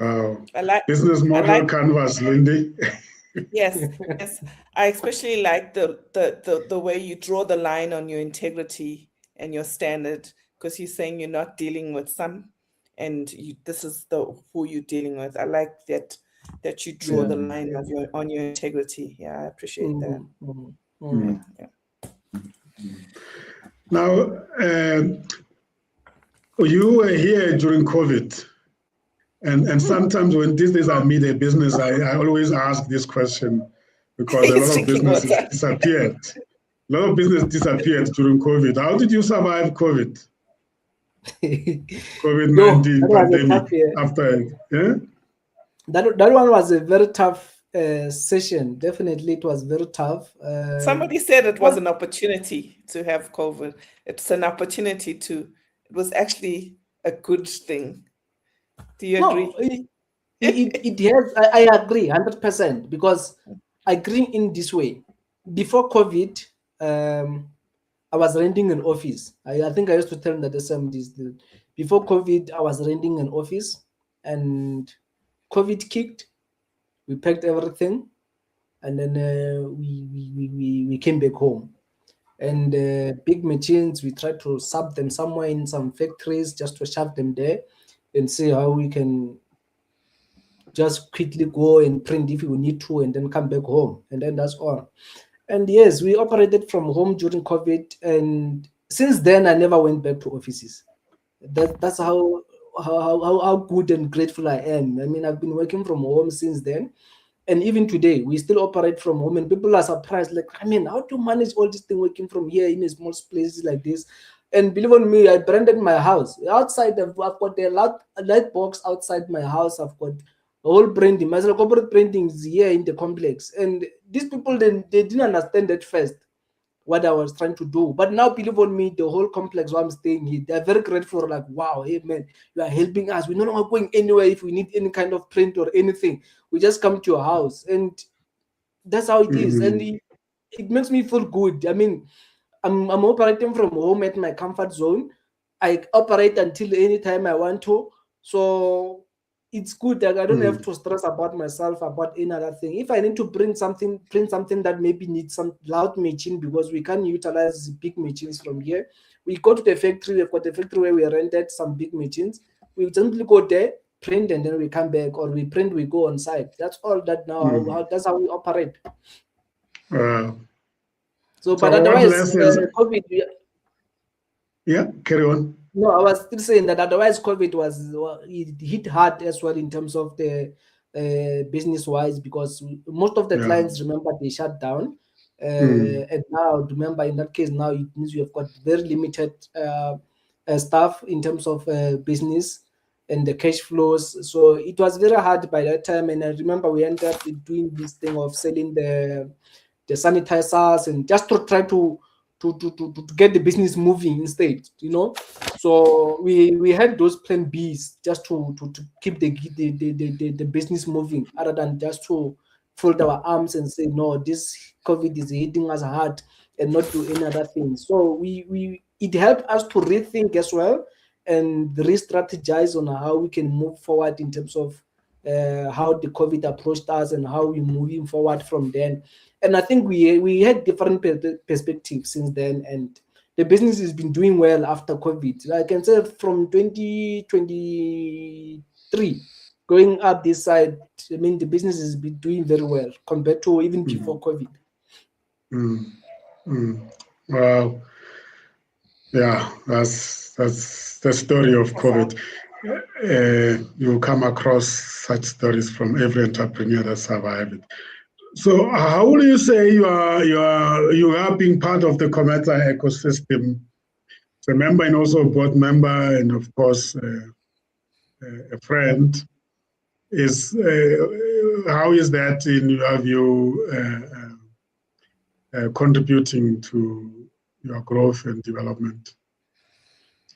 Wow. I like Business model canvas, Lindy. Yes, yes. I especially like the way you draw the line on your integrity and your standard, because you're saying you're not dealing with some, and this is who you're dealing with. I like that you draw the line of on your integrity. Yeah, I appreciate that. Yeah. Now, you were here during COVID, and sometimes when these days I meet a business, I always ask this question, because a lot of businesses disappeared. A lot of business disappeared during COVID. How did you survive COVID? COVID-19 pandemic after it. Yeah? That one was a very tough session. Definitely, it was very tough. Somebody said it was an opportunity to have COVID. It's an opportunity it was actually a good thing. Do you agree? It has. I agree 100%, because I agree in this way. Before COVID, I was renting an office. I think I used to tell them that assemblies. Before COVID, I was renting an office, and COVID kicked. We packed everything, and then we came back home. And big machines, we tried to sub them somewhere in some factories just to shove them there and see how we can just quickly go and print if we need to, and then come back home, and then that's all. And yes, we operated from home during COVID, and since then I never went back to offices. That's how good and grateful I am. I mean, I've been working from home since then, and even today we still operate from home, and people are surprised, like, I mean, how do you manage all this thing working from here in a small places like this? And believe on me, I branded my house outside. I've got a light box outside my house. I've got the whole branding. Maesela Corporate Branding is here in the complex, and these people they didn't understand at first what I was trying to do. But now, believe on me, the whole complex where I'm staying here, they're very grateful. Like, wow, hey man, you are helping us. We're no longer going anywhere. If we need any kind of print or anything, we just come to your house, and that's how it is. And it makes me feel good. I mean, I'm operating from home at my comfort zone. I operate until any time I want to. So it's good that I don't have to stress about myself, about any other thing. If I need to print something that maybe needs some loud machine, because we can utilize big machines from here, we go to the factory. We've got a factory where we rented some big machines. We simply go there, print, and then we come back, or we print, we go on site. That's all that now. That's how we operate. So, but otherwise, COVID. Yeah, carry on. No, I was still saying that otherwise COVID it hit hard as well in terms of the business-wise, because most of the clients, remember, they shut down. And now, remember, in that case, now it means we have got very limited staff in terms of business and the cash flows. So it was very hard by that time. And I remember we ended up doing this thing of selling the sanitizers, and just to try to get the business moving instead, you know. So we had those plan Bs just to keep the business moving, other than just to fold our arms and say, no, this COVID is hitting us hard, and not do any other thing. So it helped us to rethink as well, and re-strategize on how we can move forward in terms of how the COVID approached us and how we're moving forward from then. And I think we had different perspectives since then, and the business has been doing well after COVID. I can say from 2023 going up this side, I mean, the business has been doing very well compared to even before COVID. Wow. Yeah, that's the story of COVID. You come across such stories from every entrepreneur that survived it. So how will you say you are being part of the COMETSA ecosystem? So a member and also a board member, and of course a friend. How is that in your view contributing to your growth and development?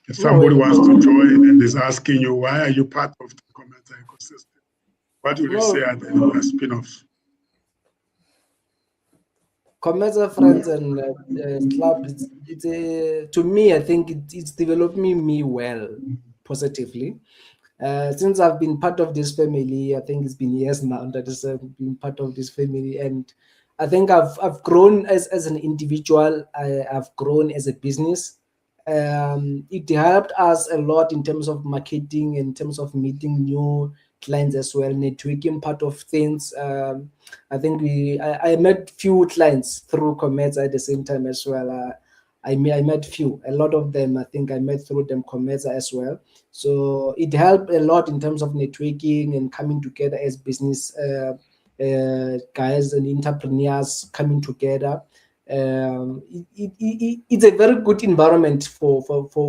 If somebody wants to join and is asking you, why are you part of the COMETSA ecosystem? What will you say are the spin-offs? COMETSA Friends and Club, it's to me, I think it's developing me well, positively. Since I've been part of this family, I think it's been years now that I've been part of this family, and I think I've grown as an individual. I've grown as a business. It helped us a lot in terms of marketing, in terms of meeting new clients as well, networking part of things. I think I met few clients through COMETSA at the same time as well. I met few, a lot of them. I think I met through them COMETSA as well. So it helped a lot in terms of networking and coming together as business guys and entrepreneurs coming together. It's a very good environment for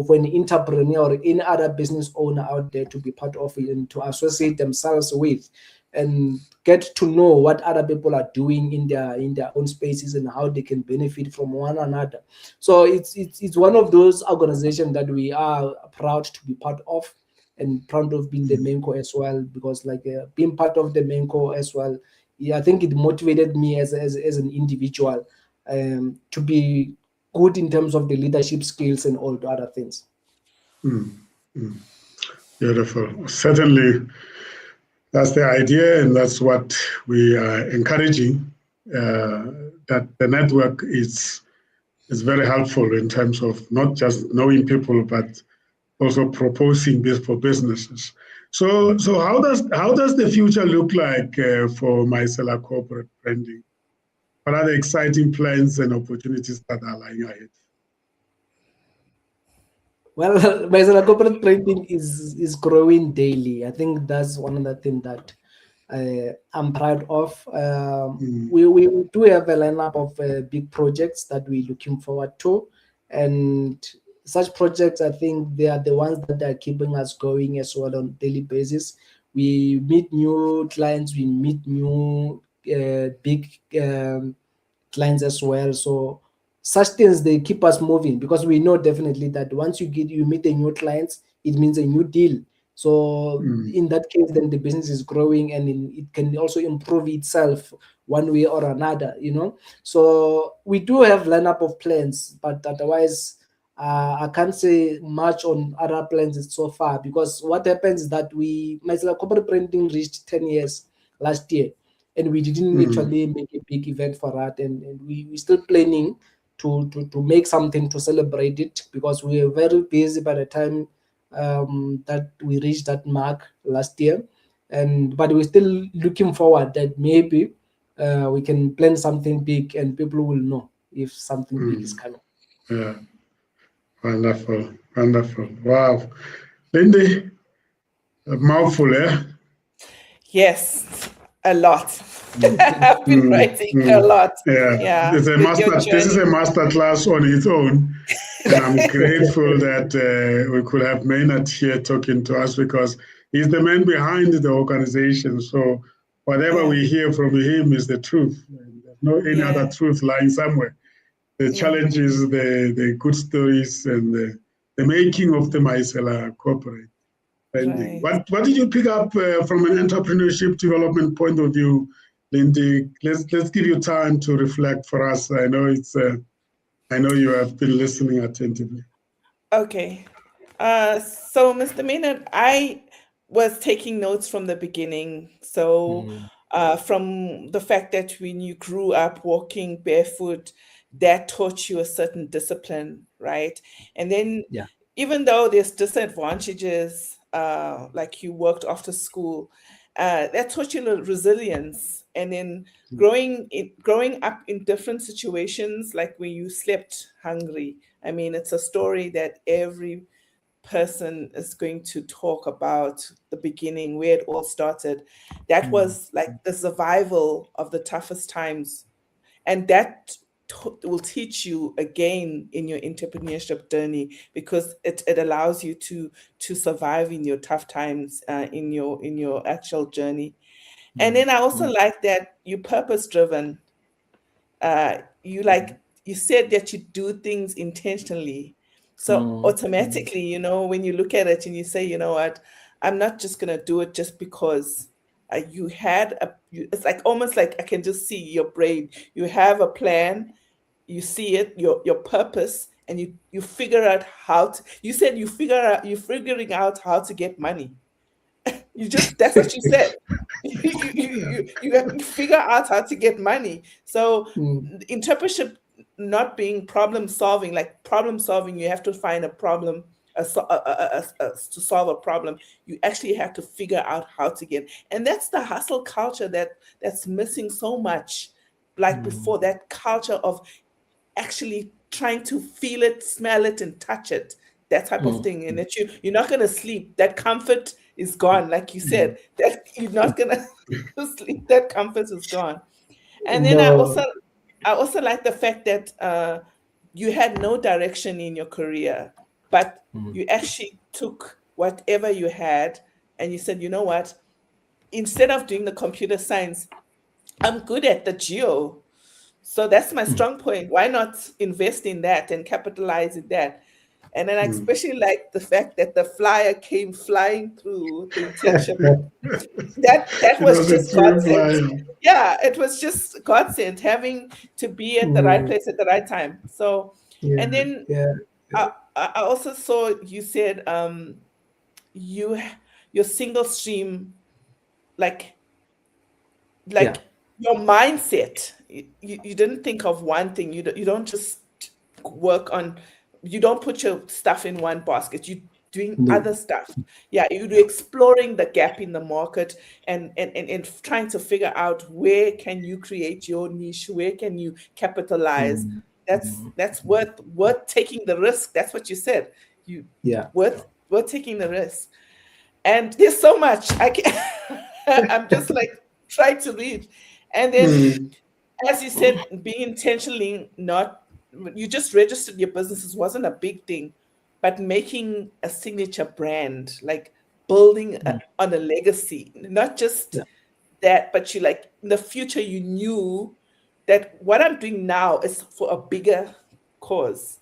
an entrepreneur or any other business owner out there to be part of it and to associate themselves with and get to know what other people are doing in their own spaces and how they can benefit from one another. So it's one of those organizations that we are proud to be part of and proud of being the Menko as well, because being part of the Menko as well, yeah, I think it motivated me as an individual to be good in terms of the leadership skills and all the other things. Beautiful. Certainly, that's the idea, and that's what we are encouraging. That the network is very helpful in terms of not just knowing people, but also proposing this for businesses. So how does the future look like for Maesela Corporate Branding? What are the exciting plans and opportunities that are lying ahead? Well, Maesela Corporate Branding is growing daily. I think that's one of the things that I'm proud of. We do have a lineup of big projects that we're looking forward to, and such projects, I think they are the ones that are keeping us going as well on a daily basis. We meet new clients, we meet new big clients as well. So such things, they keep us moving, because we know definitely that once you meet a new clients, it means a new deal. So in that case, then the business is growing, and it can also improve itself one way or another, So we do have lineup of plans, but otherwise, I can't say much on other plans so far, because what happens is that Maesela Corporate Branding reached 10 years last year, and we didn't actually make a big event for that, and we're still planning to make something to celebrate it, because we were very busy by the time that we reached that mark last year, but we're still looking forward that maybe we can plan something big and people will know if something big is coming. Yeah, wonderful. Wow, Lindy, a mouthful, eh? Yes, a lot. I've been writing a lot. Yeah. It's this is a master class on its own. And I'm grateful that we could have Maynard here talking to us, because he's the man behind the organization. So whatever we hear from him is the truth. There's no any other truth lying somewhere. The challenges, the good stories, and the making of the Maesela Corporate Branding. Right. What did you pick up from an entrepreneurship development point of view, Lindy? Let's give you time to reflect for us. I know you have been listening attentively. Okay. So, Mr. Maynard, I was taking notes from the beginning. So, from the fact that when you grew up walking barefoot, that taught you a certain discipline, right? And then, even though there's disadvantages, like you worked after school, that taught you resilience. And then growing up in different situations, like when you slept hungry. I mean, it's a story that every person is going to talk about the beginning, where it all started. That was like the survival of the toughest times. And that will teach you again in your entrepreneurship journey, because it allows you to survive in your tough times, in your actual journey. And then I also like that you're purpose driven. You said that you do things intentionally. So automatically, when you look at it and you say, you know what, I'm not just gonna do it just because it's like almost like I can just see your brain. You have a plan, you see it, your purpose, and you figure out how to. You said you're figuring out how to get money. That's what you said. You have to figure out how to get money. So entrepreneurship not being problem solving, like problem solving, you have to find a problem to solve a problem. You actually have to figure out how to get, and that's the hustle culture that's missing so much. Like before, that culture of actually trying to feel it, smell it, and touch it, that type of thing, and that you're not going to sleep. That comfort is gone, like you said. That you're not going to sleep. That comfort is gone. And then I also like the fact that you had no direction in your career, but you actually took whatever you had and you said, you know what? Instead of doing the computer science, I'm good at the geo. So that's my strong point. Why not invest in that and capitalize in that? And then I especially like the fact that the flyer came flying through the internship. That was just godsend. Yeah, it was just godsend, having to be at the right place at the right time. So, and then I also saw you said your single stream, like your mindset. You didn't think of one thing. You don't just work on. You don't put your stuff in one basket. You're doing other stuff. Yeah, you're exploring the gap in the market and trying to figure out where can you create your niche, where can you capitalize. That's worth taking the risk. That's what you said. Worth taking the risk. And there's so much I'm just like trying to read. And then as you said, being intentionally not. You just registered your businesses wasn't a big thing, but making a signature brand, like building on a legacy, not just that, but you like in the future, you knew that what I'm doing now is for a bigger cause,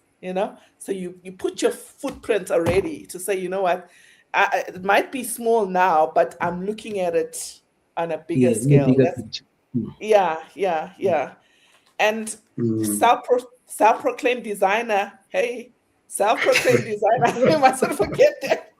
So you put your footprint already to say, you know what, it might be small now, but I'm looking at it on a bigger scale. Yeah. And self-proclaimed designer. Hey, self-proclaimed designer. You mustn't forget that.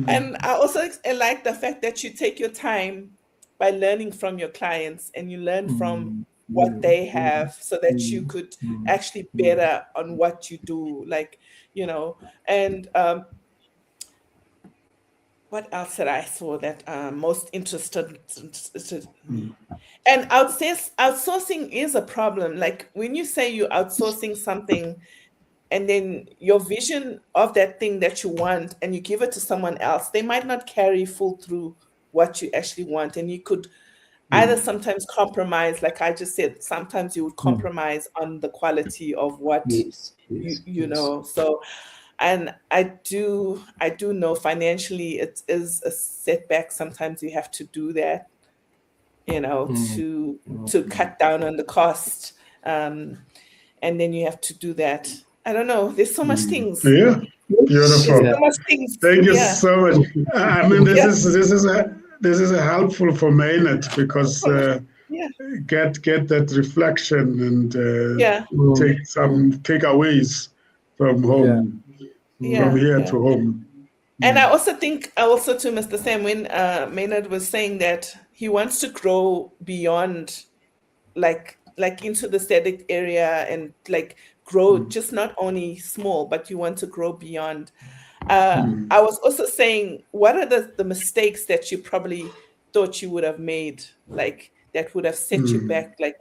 And I also like the fact that you take your time by learning from your clients, and you learn from what they have, so that you could actually better on what you do. And what else did I saw that most interested? And outsourcing is a problem. Like when you say you're outsourcing something, and then your vision of that thing that you want, and you give it to someone else, they might not carry full through what you actually want. And you could either sometimes compromise, like I just said, sometimes you would compromise on the quality of what you know. So, and I do know financially it is a setback. Sometimes you have to do that, to cut down on the cost. And then you have to do that. I don't know. There's so much things. Yeah, beautiful. So much things. Thank you so much. I mean, this is helpful for Maynard, because get that reflection and take some takeaways from home, from here to home. And I also think, to Mr. Sam, when Maynard was saying that he wants to grow beyond, like into the static area, and like grow just not only small, but you want to grow beyond. I was also saying, what are the mistakes that you probably thought you would have made, like that would have set you back? Like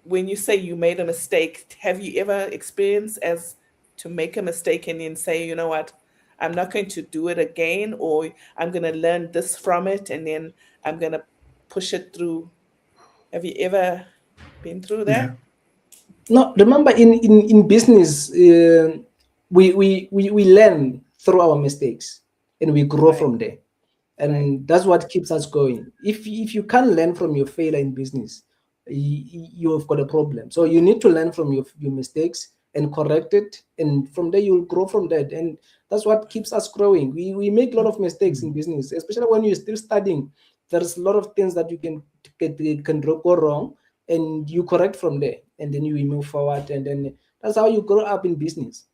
when you say you made a mistake, have you ever experienced as to make a mistake and then say, you know what, I'm not going to do it again, or I'm going to learn this from it, and then I'm going to push it through? Have you ever been through that? No, remember in business, we learn through our mistakes, and we grow from there. And that's what keeps us going. If you can't learn from your failure in business, you've got a problem. So you need to learn from your mistakes and correct it, and from there you'll grow from that. And That's what keeps us growing. We make a lot of mistakes in business, especially when you're still studying. There's a lot of things that you can go wrong, and you correct from there, and then you move forward, and then that's how you grow up in business.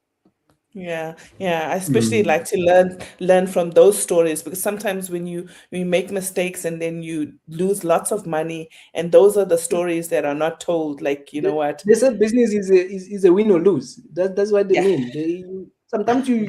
Yeah, yeah. I especially like to learn from those stories, because sometimes when you make mistakes and then you lose lots of money, and those are the stories that are not told. Like, you know what? They said business is a win or lose. That's what they Yeah. mean. Sometimes you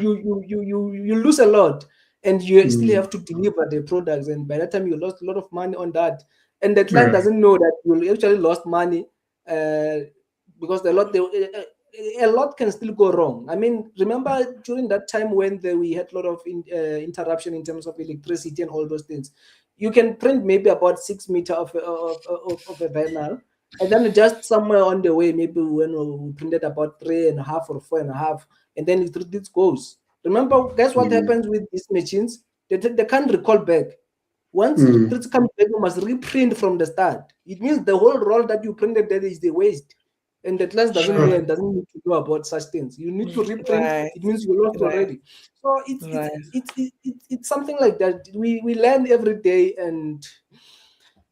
lose a lot, and you still have to deliver the products, and by that time you lost a lot of money on that, and the client doesn't know that you actually lost money, because a lot can still go wrong. I mean, remember during that time when we had a lot of interruption in terms of electricity and all those things. You can print maybe about 6 meters of a vinyl, and then just somewhere on the way, maybe when we printed about 3.5 or 4.5, and then it goes. Remember, guess what happens with these machines? They can't recall back. Once it comes back, you must reprint from the start. It means the whole roll that you printed there is the waste. And the class doesn't need to know about such things. You need to reprint. Right. It means you lost already. So it's something like that. We learn every day, and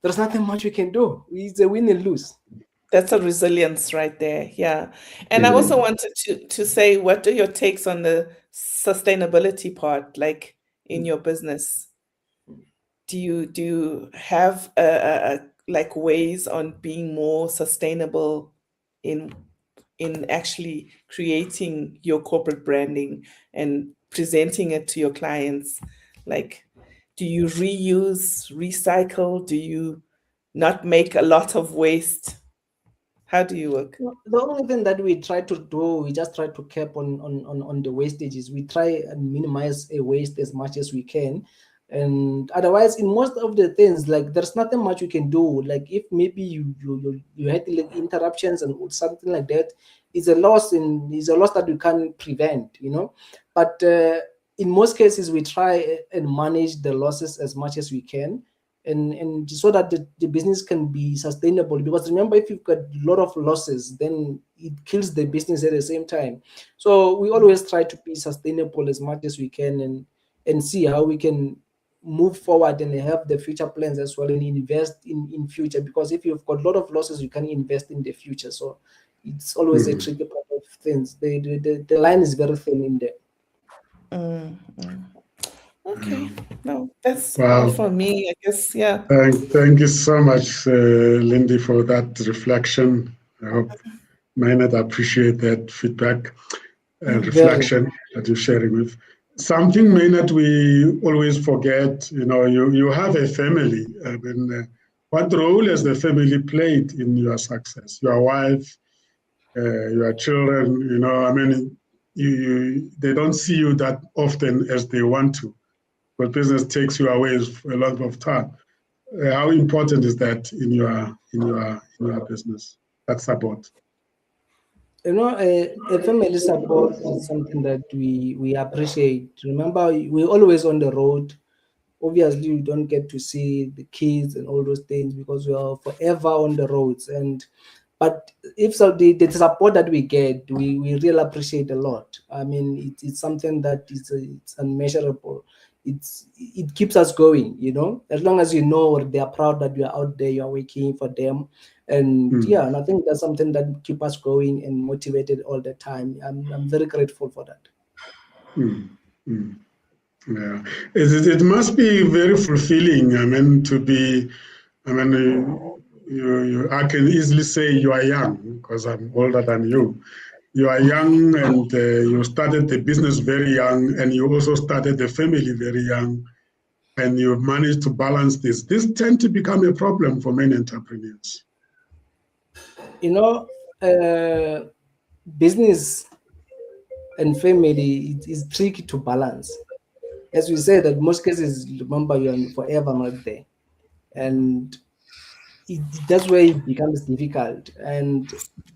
there's nothing much we can do. It's a win and lose. That's a resilience right there. Yeah. And I also wanted to say, what are your takes on the sustainability part, like in your business? Do you have like ways on being more sustainable in actually creating your corporate branding and presenting it to your clients? Like, do you reuse, recycle? Do you not make a lot of waste? How do you work? The only thing that we try to do, we just try to cap on the wastages. We try and minimize a waste as much as we can. And otherwise, in most of the things, like there's nothing much you can do. Like if maybe you had like interruptions and something like that, it's a loss that you can't prevent, you know. But in most cases, we try and manage the losses as much as we can, and so that the business can be sustainable. Because remember, if you've got a lot of losses, then it kills the business at the same time. So we always try to be sustainable as much as we can, and see how we can move forward and have the future plans as well, and invest in future. Because if you've got a lot of losses, you can invest in the future. So it's always a tricky part of things. The line is very thin in there. Okay, no, that's all for me, I guess. Yeah. Thank you so much, Lindy, for that reflection. I hope Maynard appreciate that feedback and reflection that you're sharing with. Something, Maynard, we always forget, you have a family. I mean, what role has the family played in your success? Your wife, your children, I mean, they don't see you that often as they want to, but business takes you away for a lot of time. How important is that in your business, that support? A family support is something that we appreciate. Remember, we're always on the road. Obviously, we don't get to see the kids and all those things because we are forever on the roads. But if so, the support that we get, we really appreciate a lot. I mean, it's something that it's unmeasurable. It keeps us going, as long as they are proud that you are out there, you are working for them. And and I think that's something that keeps us going and motivated all the time. I'm very grateful for that. Yeah, it must be very fulfilling. I mean, I can easily say you are young because I'm older than you. You are young, and you started the business very young, and you also started the family very young, and you've managed to balance this. This tends to become a problem for many entrepreneurs. Business and family is tricky to balance. As we say, that most cases, remember, you are forever not there, and that's where it becomes difficult.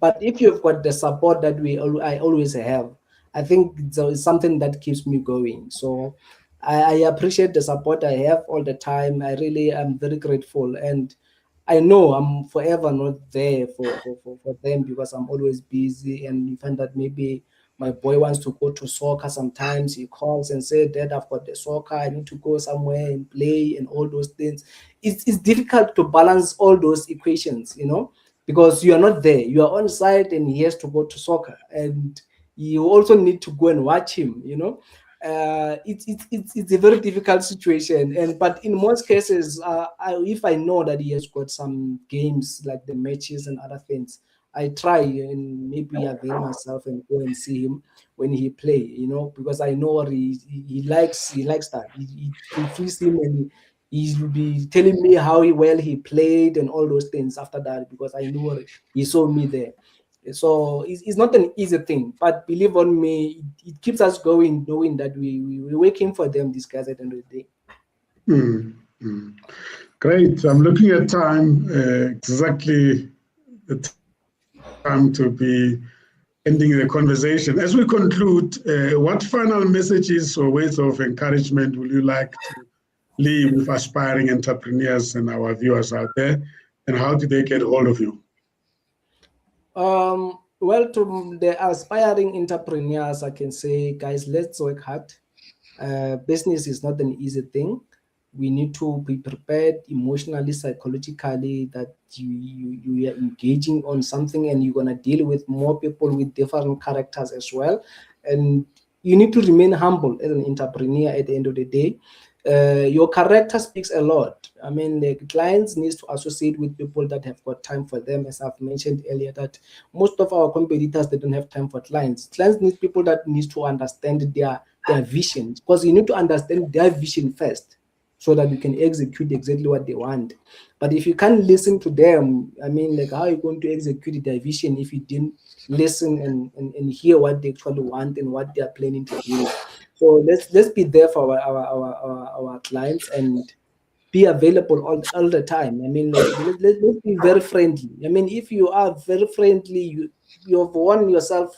But if you've got the support that I always have, I think it's something that keeps me going. So I appreciate the support I have all the time. I really am very grateful, and I know I'm forever not there for them because I'm always busy, and you find that maybe My boy wants to go to soccer. Sometimes he calls and says, Dad, I've got the soccer. I need to go somewhere and play and all those things. It's difficult to balance all those equations, you know, because you are not there. You are on site and he has to go to soccer. And you also need to go and watch him, you know. It's a very difficult situation. But in most cases, if I know that he has got some games like the matches and other things, I try and maybe avail myself and go and see him when he play, you know, because I know what he likes that. It fulfills him, and he'll be telling me how well he played and all those things after that, because I know he saw me there. So it's not an easy thing, but believe on me, it keeps us going, knowing that we're working for them, these guys, at the end of the day. Great. I'm looking at time, exactly the time to be ending the conversation. As we conclude, what final messages or words of encouragement would you like to leave with aspiring entrepreneurs and our viewers out there, and how do they get hold of you? Well, to the aspiring entrepreneurs, I can say, guys, let's work hard. Business is not an easy thing. We need to be prepared emotionally, psychologically, that you are engaging on something and you're going to deal with more people with different characters as well. And you need to remain humble as an entrepreneur at the end of the day. Your character speaks a lot. I mean, the clients need to associate with people that have got time for them. As I've mentioned earlier, that most of our competitors, they don't have time for clients. Clients need people that need to understand their vision, because you need to understand their vision first, so that you can execute exactly what they want. But if you can't listen to them, I mean, like, how are you going to execute their vision if you didn't listen and hear what they actually want and what they are planning to do? So let's be there for our clients and be available all the time. I mean, like, let's be very friendly. I mean, if you are very friendly, you've won yourself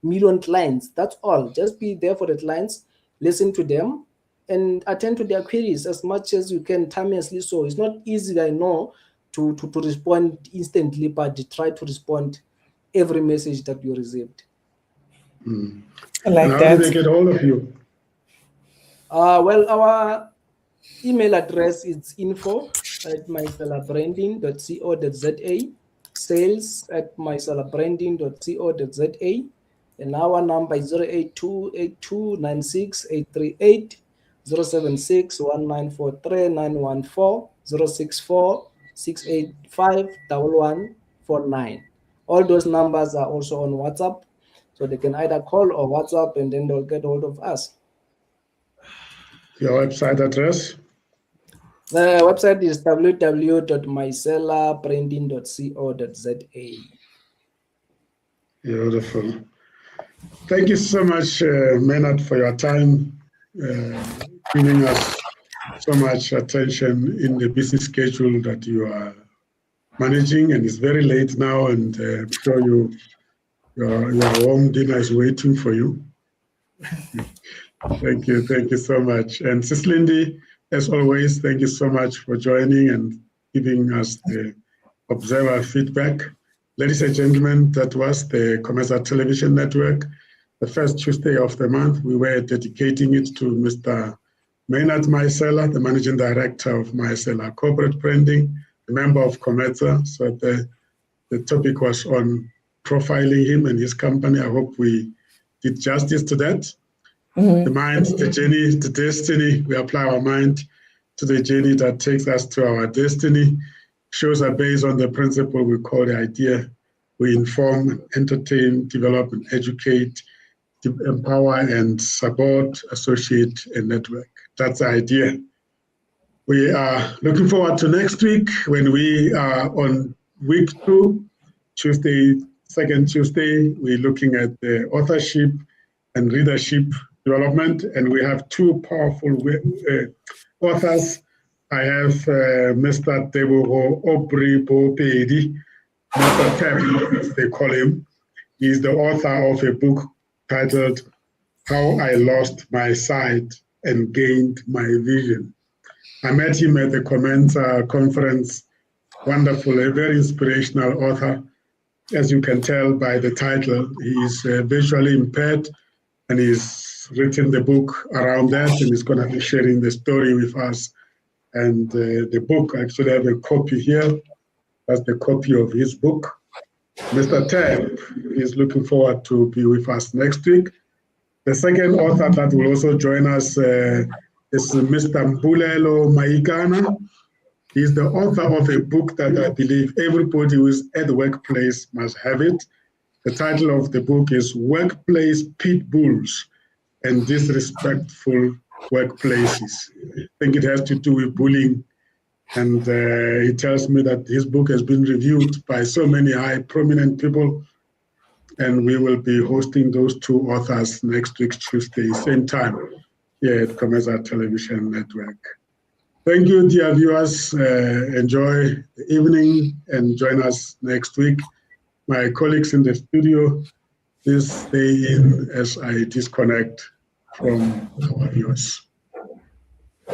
million clients. That's all. Just be there for the clients, listen to them, and attend to their queries as much as you can, timelessly. So it's not easy, I know, to respond instantly, but try to respond every message that you received. I like and how that. do they get hold of you? Well, our email address is info@maeselabranding.co.za, sales@maeselabranding.co.za, and our number is 08282968838, 07619439140, 06468511149. All those numbers are also on WhatsApp, so they can either call or WhatsApp, and then they'll get hold of us. Your website address? The website is www.maeselabranding.co.za. Beautiful. Thank you so much, Maynard, for your time, giving us so much attention in the busy schedule that you are managing. And it's very late now, and I'm sure your home dinner is waiting for you. Thank you so much. And Sis Lindy, as always, thank you so much for joining and giving us the observer feedback. Ladies and gentlemen, that was the COMETSA Television Network. The first Tuesday of the month, we were dedicating it to Mr. Maynard Maesela, the Managing Director of Maesela Corporate Branding, a member of COMETSA. So the topic was on profiling him and his company. I hope we did justice to that. The mind, the journey, the destiny. We apply our mind to the journey that takes us to our destiny. Shows are based on the principle we call the idea. We inform, entertain, develop, and educate, empower, and support, associate, and network. That's the idea. We are looking forward to next week when we are on week 2, Tuesday, second Tuesday. We're looking at the authorship and readership development, and we have 2 powerful authors. I have Mr. Tebogo Obribopedi, Mr. Tep, as they call him. He's the author of a book titled How I Lost My Sight and Gained My Vision. I met him at the COMETSA conference. Wonderful, a very inspirational author. as you can tell by the title, he is visually impaired, and he's written the book around that, and he's going to be sharing the story with us. And the book, I actually have a copy here. That's the copy of his book. Mr. Tab is looking forward to be with us next week. The second author that will also join us is Mr. Mbulelo Maikana. He's the author of a book that I believe everybody who is at the workplace must have it. The title of the book is Workplace Pit Bulls and Disrespectful Workplaces. I think it has to do with bullying. And he tells me that his book has been reviewed by so many high prominent people. And we will be hosting those two authors next week, Tuesday, same time, here at COMETSA Television Network. Thank you, dear viewers. Enjoy the evening and join us next week. My colleagues in the studio, please stay in as I disconnect from our viewers.